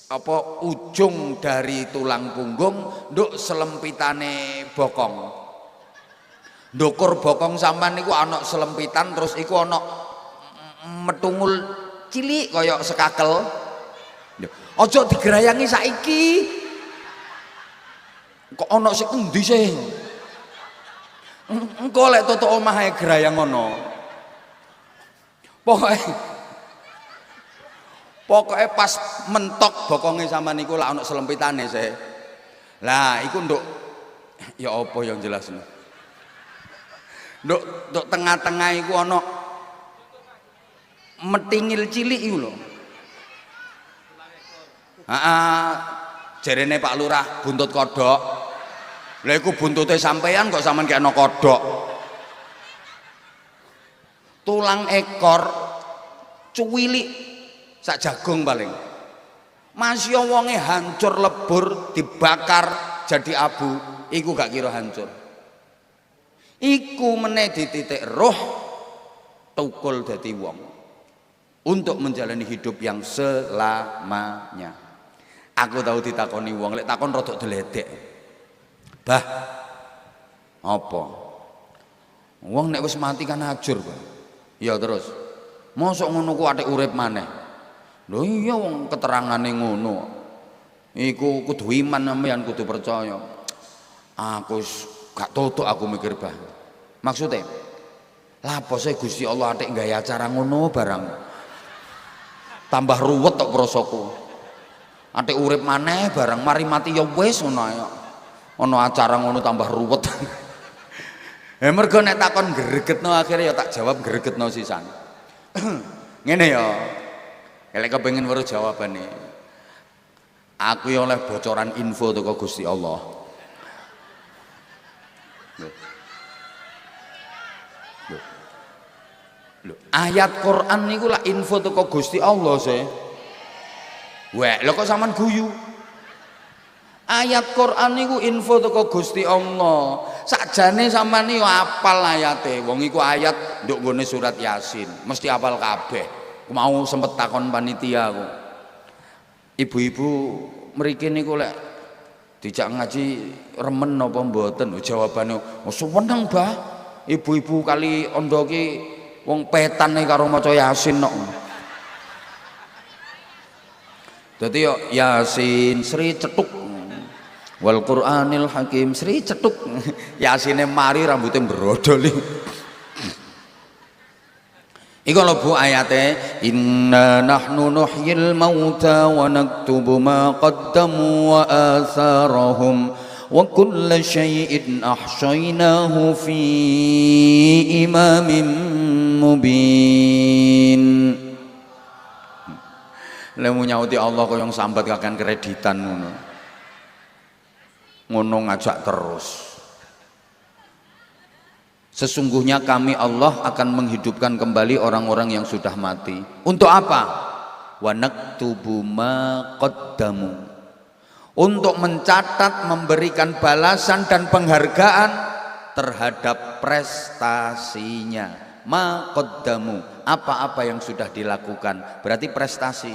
A: apa ujung dari tulang punggung, nduk selempitane bokong. Ndukur bokong sampean niku ana selempitan, terus iku ana metungul cilik kaya sekakel. Aja digerayangi saiki. Kok ana sik endi sih? Engko lek tutuk omah ae gerayang ngono. Pokoknya pas mentok bokongnya sama niku lah ana selempitane sih. Lah iku nduk ya apa yang jelas nih. Nduk tengah-tengah iku ana metingil cilik iku lho. Heeh. Jarene Pak Lurah buntut kodhok. Lah iku buntute sampean kok sampean kena kodhok. Tulang ekor cuwilik sak jagung paling. Masya wonge hancur lebur, dibakar jadi abu, iku gak kira hancur. Iku meneh di titik roh tukul dadi wong untuk menjalani hidup yang selamanya. Aku tahu ditakoni wong, lek takon rodok deledek. Bah, apa? Wong nek wis mati kan ajur, Pak. Ya terus. Mosok ngono ku atik urip maneh. Lho iya wong keterangane ngono. Iku kudu iman sampean, kudu percaya. Aku gak tutuk aku mikir, Bah. Maksudnya lah apa sih Gusti Allah atik gawe acara ngono barang. Tambah ruwet tok prasaku. Atik urip maneh barang mari mati ya wis ngono ae. Ana acara ngono tambah ruwet. Mergo nek takon gregetno akhirnya ya tak jawab gregetno sisan. Ngene ya. Lek kepengin weruh jawabane. Aku ya oleh bocoran info teko Gusti Allah. Loh. Ayat Quran niku lah info teko Gusti Allah sih. Weh, lho kok sampean guyu? Ayat Quran niku info teko Gusti Allah. Sakjane sampean yo apal ayate. Wong iku ayat nduk nggone surat Yasin, mesti apal kabeh. Mau sempet takon panitia aku. Ibu-ibu mriki niku lek dijak ngaji remen napa mboten? Jawabane, "Oh, seneng, Bah. Ibu-ibu kali ondo ki wong petane karo maca Yasin kok." Dadi yo Yasin Sri cetuk. Wal Qur'anil Hakim Sri cetuk. Yasine mari rambutnya brodol. Iku lho Bu ayate, inna nahnu nuhyil mauta wa naktubu ma qaddamu wa atharahum wa kulla syai'in ahsaynahu fi imamin mubin. Lemu nyauti Allah kaya sambat kakean kreditan ngono. Ngono ngajak terus. Sesungguhnya kami Allah akan menghidupkan kembali orang-orang yang sudah mati. Untuk apa? Wa naktubu ma qaddamu. Untuk mencatat, memberikan balasan dan penghargaan terhadap prestasinya. Ma qaddamu, apa-apa yang sudah dilakukan, berarti prestasi.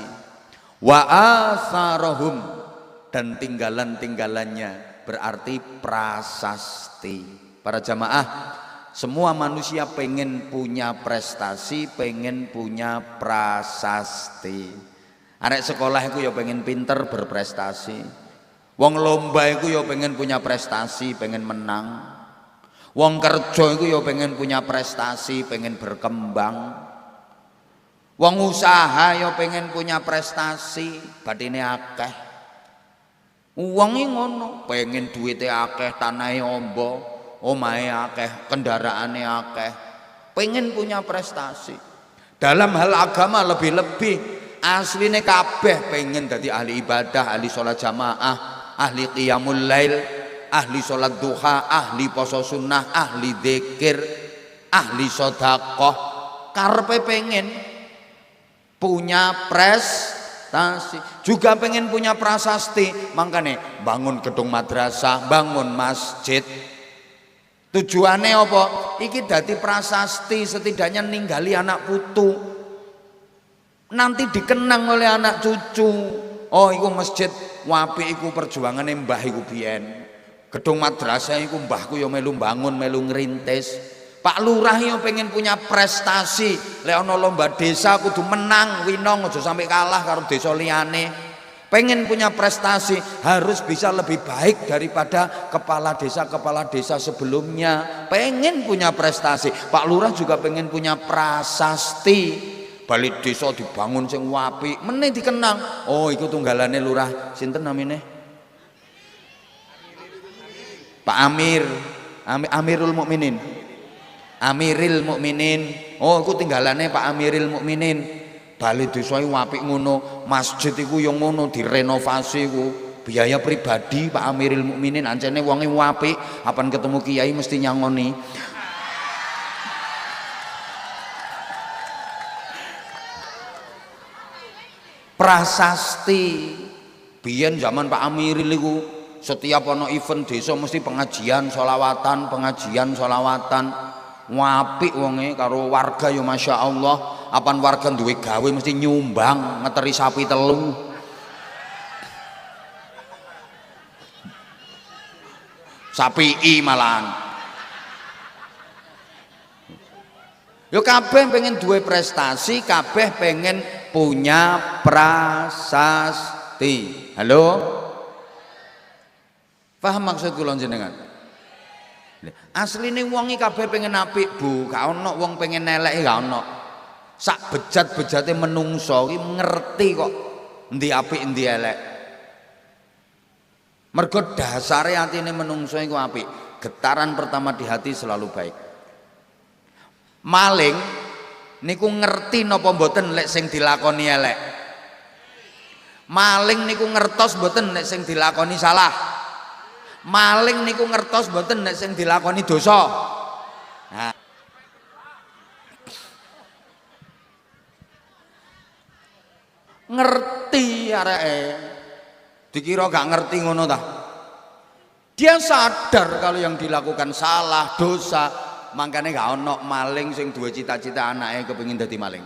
A: Wa atharahum, dan tinggalan-tinggalannya berarti prasasti. Para jamaah, semua manusia pengen punya prestasi, pengen punya prasasti. Arek sekolah iku ya pengen pinter berprestasi. Wong lomba iku ya pengen punya prestasi, pengen menang. Wong kerja iku ya pengen punya prestasi, pengen berkembang. Wong usaha ya pengen punya prestasi, bathine akeh. Wong iki ngono, pengen duwite akeh, tanahe ombo, omahe akeh, kendaraane akeh, pengen punya prestasi. Dalam hal agama lebih-lebih, asline kabeh pengen dadi ahli ibadah, ahli sholat jamaah, ahli qiyamul lail, ahli sholat duha, ahli poso sunnah, ahli dzikir, ahli sedekah. Karepe pengen punya prestasi, juga pengen punya prasasti. Makanya bangun gedung madrasah, bangun masjid. Tujuannya apa? Iki dadi prasasti, setidaknya ninggali anak putu, nanti dikenang oleh anak cucu. Oh iku masjid wapi iku perjuangannya mbah iku biyen. Gedung madrasah iku mbahku yo melu bangun, melu ngerintis. Pak Lurah yo pengen punya prestasi, lek ana lomba desa kudu menang, winong aja sampai kalah karo desa liyane. Pengen punya prestasi, harus bisa lebih baik daripada kepala desa sebelumnya. Pengen punya prestasi, Pak Lurah juga pengen punya prasasti. Balik desa dibangun sing wapi, meneh dikenang. Oh iku tunggalane lurah sinten namine? Pak Amir, Amirul Mukminin. Amiril Mukminin. Oh iku tinggalane Pak Amiril Mukminin. Balik desa wapi ngono, masjid iku yang ngono direnovasi iku. Biaya pribadi Pak Amiril Mukminin, ancene wonge wapi, apan ketemu kiai mesti nyangoni. Prasasti biyen zaman Pak Amiril iku setiap ono event desa mesti pengajian solawatan, Wapik wonge karo warga yo masya Allah. Apan warga duwe gawe mesti nyumbang ngeteri sapi telu. Sapi malahan. Yo kabeh pengen duwe prestasi, kabeh pengen punya prasasti. Halo? Paham maksud kula jenengan? Asline wong iki kabeh pengen apik, Bu. Gak ono wong pengen elek, gak ono. Sak bejat-bejate menungso iki ngerti kok endi apik endi elek. Mergo dasare atine menungso iku apik. Getaran pertama di hati selalu baik. Maling niku ngerti napa mboten lek sing dilakoni elek. Maling niku ngertos mboten lek sing dilakoni salah. Maling niku ngertos mboten nek sing dilakoni dosa. Nah. Ngerti areke. Dikira gak ngerti ngono ta? Dia sadar kalau yang dilakukan salah, dosa. Makanya gak ono maling sing duwe cita-cita anake kepengin dadi maling.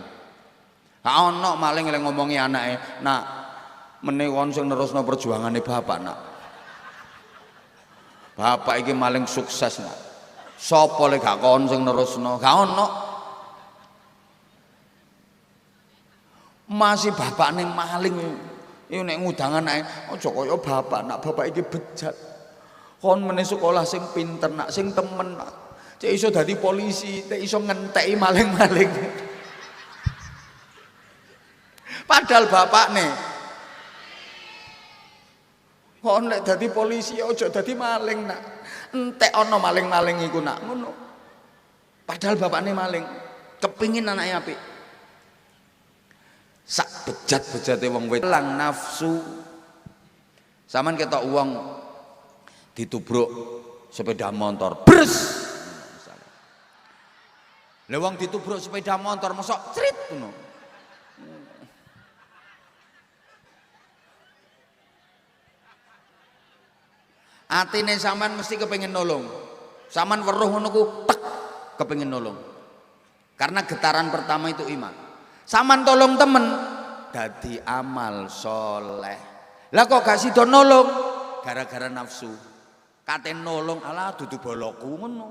A: Gak ono maling yang ngomongi anake, "Nak, meneh wong sing nerusno perjuangane bapak, Nak. Bapak iki maling sukses, Nak. Sopo lek gak kon sing nerusno?" Gak ono. Masih bapak ning maling iki nek ngundang anake, "Aja kaya bapak, Nak. Bapak iki bejat. Kon meneh sekolah sing pinter, Nak, sing temen, Nak. Cek iso dadi polisi, cek iso ngenteki maling-maling." Padahal bapak nih, kon nek dadi polisi aja dadi maling, Nak. Entek ana maling-maling iku, Nak, ngono. Padahal bapakne maling, kepingin anake apik. Sak bejat-bejate wong wedok lang nafsu. Saman ketok wong ditubruk sepeda motor, bres. Lah wong ditubruk sepeda motor mosok crit ngono. Atine sampean mesti kepengin nolong. Sampean weruh ngono ku tek kepengin nolong. Karena getaran pertama itu iman. Sampean tolong temen dadi amal soleh. Lah kok gak sida nolong? Gara-gara nafsu. Kate nolong, alah dudu bolokku ngono.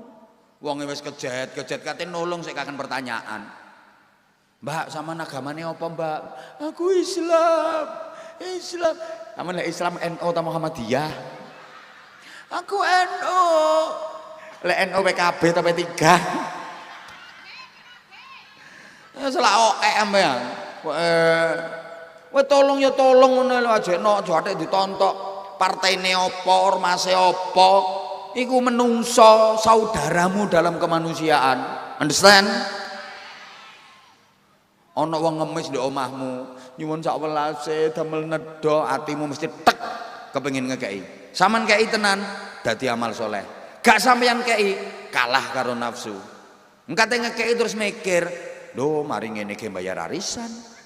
A: Wong wis kejet kate nolong sik kaken pertanyaan. Mbak, sampean agamane apa, Mbak? Aku Islam. Sampeyan Islam NU ta Muhammadiyah? Aku NU. Lek NU PKB ta P3? Ya salah oke sampean. Kowe tolong ya tolong ngono lho aja atik ditontok. Partene apa, ormase apa? Iku menungso saudaramu dalam kemanusiaan. Understand? Ana wong ngemis ndek omahmu, nyuwun sak welase damel nedha, atimu mesti tek kepengin ngekeki. Saman kei tenan dadi amal soleh. Gak sampeyan kei kalah karo nafsu. Engkate ngekeki terus mikir, lho mari ngene ge bayar arisan.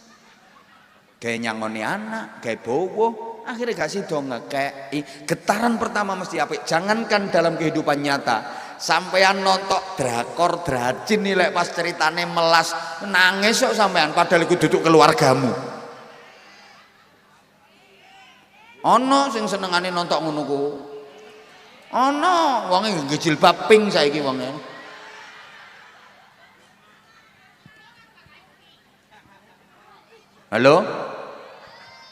A: Gawe nyangoni anak, gawe bowo, akhirnya gak sida ngekeki. Getaran pertama mesti apik. Jangankan dalam kehidupan nyata, sampean nontok drakor drajin nih lek pas ceritane melas nangis kok sampean padahal iku duduk keluargamu. Ana sing senengane nontok ngono ku. Ana wonge nggo jilbab pink saiki wonge. Halo?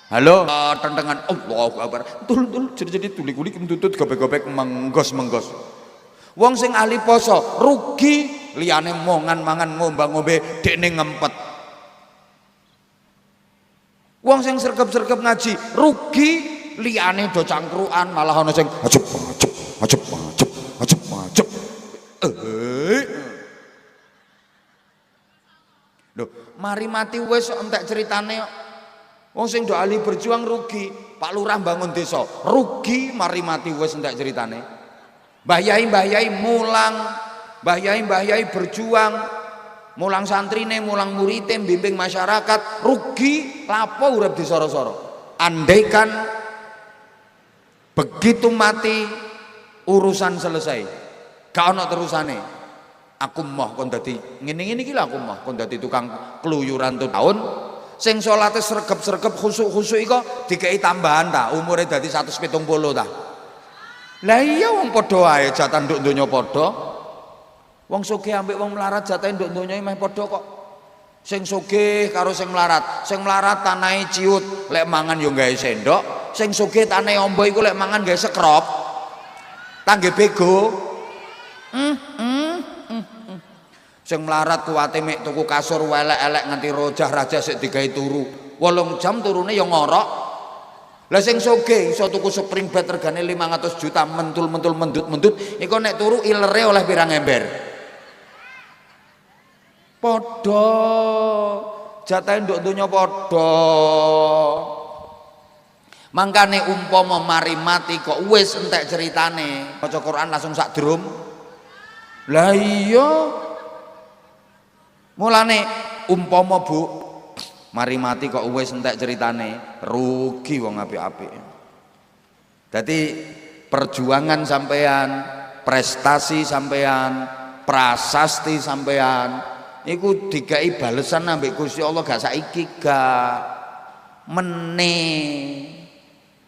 A: Halo? Tentengan Allahu Akbar. Tul jadi tuli-tuli kentutut gobek-gobek menggos. Wong sing ahli poso rugi liyane mangan ngombang-ngombe dekne ngempet. Wong sing sergep-sergep ngaji rugi liyane do cangkruan malah ana sing ajep. Lho, mari mati wis entek ceritane. Wong sing do ahli berjuang rugi, Pak Lurah bangun desa rugi mari mati wis entek ceritane. Mbah Yai mulang, Mbah Yai berjuang, mulang santrine, mulang murite, bimbing masyarakat, rugi lapo urip di soro-soro. Andaikan begitu mati urusan selesai, gak ono terusane. Aku moh kon dadi ngene-ngene iki lho, aku moh kon dadi tukang keluyuran tahun. Sing salate sregep-sregep khusuk-khusuk iku dikei tambahan ta, umure dadi 170 ta. Lah iya wong padha wae jatah nduk donya padha. Wong sugih ambek wong melarat jatah nduk donya meh padha kok. Sing sugih karo sing melarat tanahe ciut lek mangan yo gawe sendok, sing sugih tanahe ombo iku lek mangan gawe sekrop. Tangge bego. Sing melarat kuwate mek tuku kasur welek-elek nganti rojah raja sik digawe turu. 8 jam turune yo ngorok. Lah sing sugih iso tuku spring bed regane 500 juta mentul-mentul mendut-mendut iku nek turu ilere oleh pirang ember. Padha jatahe nduk donya padha. Mangkane umpama mari mati kok wis entek ceritane, maca Quran langsung sak drum. Lah iya. Mulane umpama Bu mari mati kok wis entek ceritane, rugi wong apik-apik. Dadi perjuangan sampean, prestasi sampean, prasasti sampean iku dikai balesan ambek Gusti Allah gak saiki gak meneh.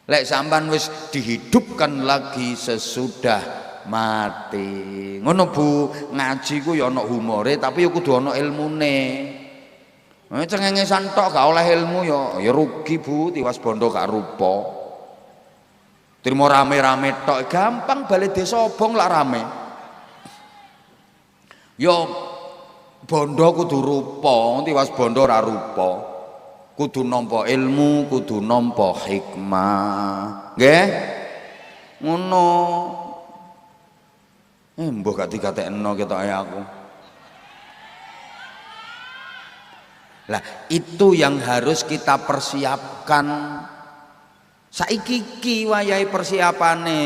A: Lek sampean wis dihidupkan lagi sesudah mati. Ngono Bu, ngaji ku ya ana humore tapi ya kudu ana ilmune. Cengengesan tok gak oleh ilmu ya rugi Bu, tiwas bondo gak rupa. Trimo rame-rame tok gampang balik desa obong lak rame. Ya bondo kudu rupa, tiwas bondo ora rupa. Kudu nampa ilmu, kudu nampa hikmah. Nggih? Ngono. Mbah gak dikatekno ketoke aku. Lah itu yang harus kita persiapkan. Saiki iki wayahe persiapane.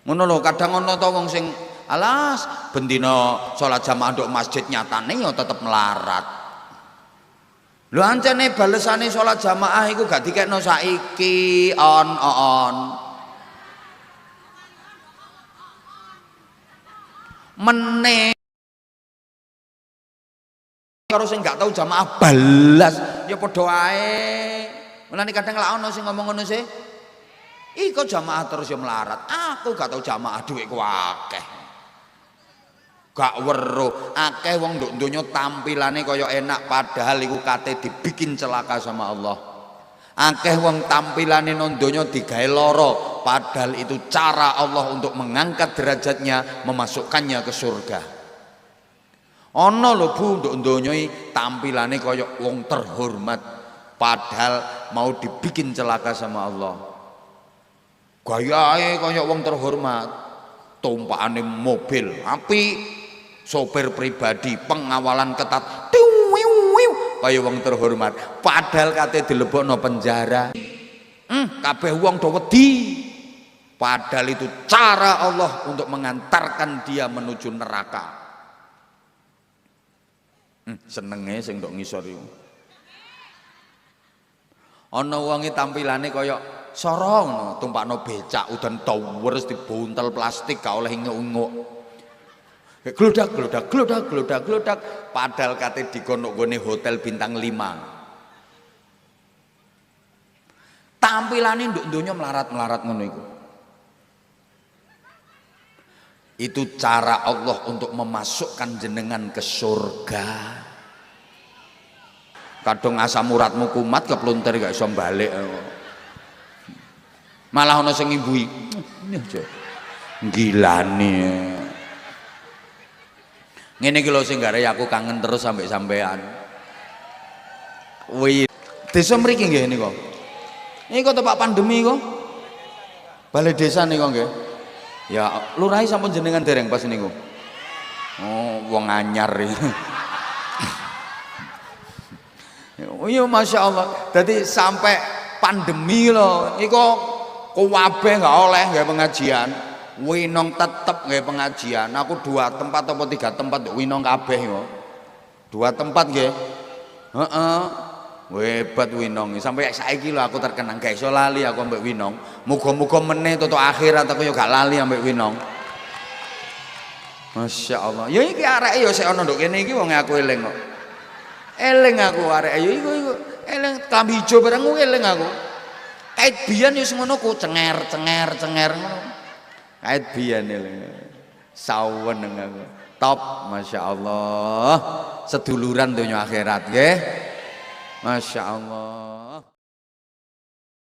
A: Ngono lho, kadang ana to wong sing alas bendina salat jamaah nduk masjid nyatane ya tetep melarat. Lho ancene balesane salat jamaah iku gak dikekno saiki on. Meneh karo sing gak tau jamaah balas ya padha wae. Mulane kadang lak ono sing ngomong ngono sih. Iko jamaah terus ya melarat. Aku gak tau jamaah dhuwitku akeh. Gak weruh, akeh wong nduk donya tampilane kaya enak padahal iku kate dibikin celaka sama Allah. Akeh wong tampilane nang donya digawe lara padahal itu cara Allah untuk mengangkat derajatnya, memasukkannya ke surga. Ana lho Bu nduk donya tampilane kaya wong terhormat padahal mau dibikin celaka sama Allah. Gayahe kaya wong terhormat, tumpakane mobil apik, sopir pribadi, pengawalan ketat, kaya wong terhormat padahal kate dilebokno penjara. Kabeh wong do wedi padahal itu cara Allah untuk mengantarkan dia menuju neraka. Senenge sing ndok ngisor iku. Ana wonge tampilane kaya sorong tumpakno becak udan towers dibuntel plastik gak oleh nguk-nguk. Glodak glodak glodak glodak glodak padahal kate dikono gone hotel bintang 5. Tampilane nduk donya melarat-melarat ngono iku. Itu cara Allah untuk memasukkan jenengan ke surga. Kadung asam uratmu kumat kepluntir gak iso balik. Malah ana sing ngibui. Gilane. Ngene iki lho sing gare aku kangen terus sampai sampean. Wih, desa mriki nggih niku. Niku tempat pandemi kok. Balai desa niku nggih. Ya, lurahe sampun jenengan dereng pas niku. Oh, wong anyar iki. Oh iya Masya Allah. Jadi sampai pandemi loh, iku kabeh gak oleh nggak pengajian. Winong tetep nggak pengajian. Aku 2 tempat atau 3 tempat winong kabeh yo. 2 tempat nggih. Heeh. Hebat winong. Sampai saiki lho aku terkenang gak iso lali aku ambek winong. Muga-muga meneh toto akhirat aku yo gak lali ambek winong. Masya Allah. Ya iki areke yo sik ana nduk kene iki wong aku eling kok. Eling aku arek ayo iku eling klambi ijo bareng eling aku. Kait biyen yo ngono ku cenger ngono. Kait biyen eling. Saweneng aku. Top Masya Allah. Seduluran donya akhirat nggih. Masya Allah.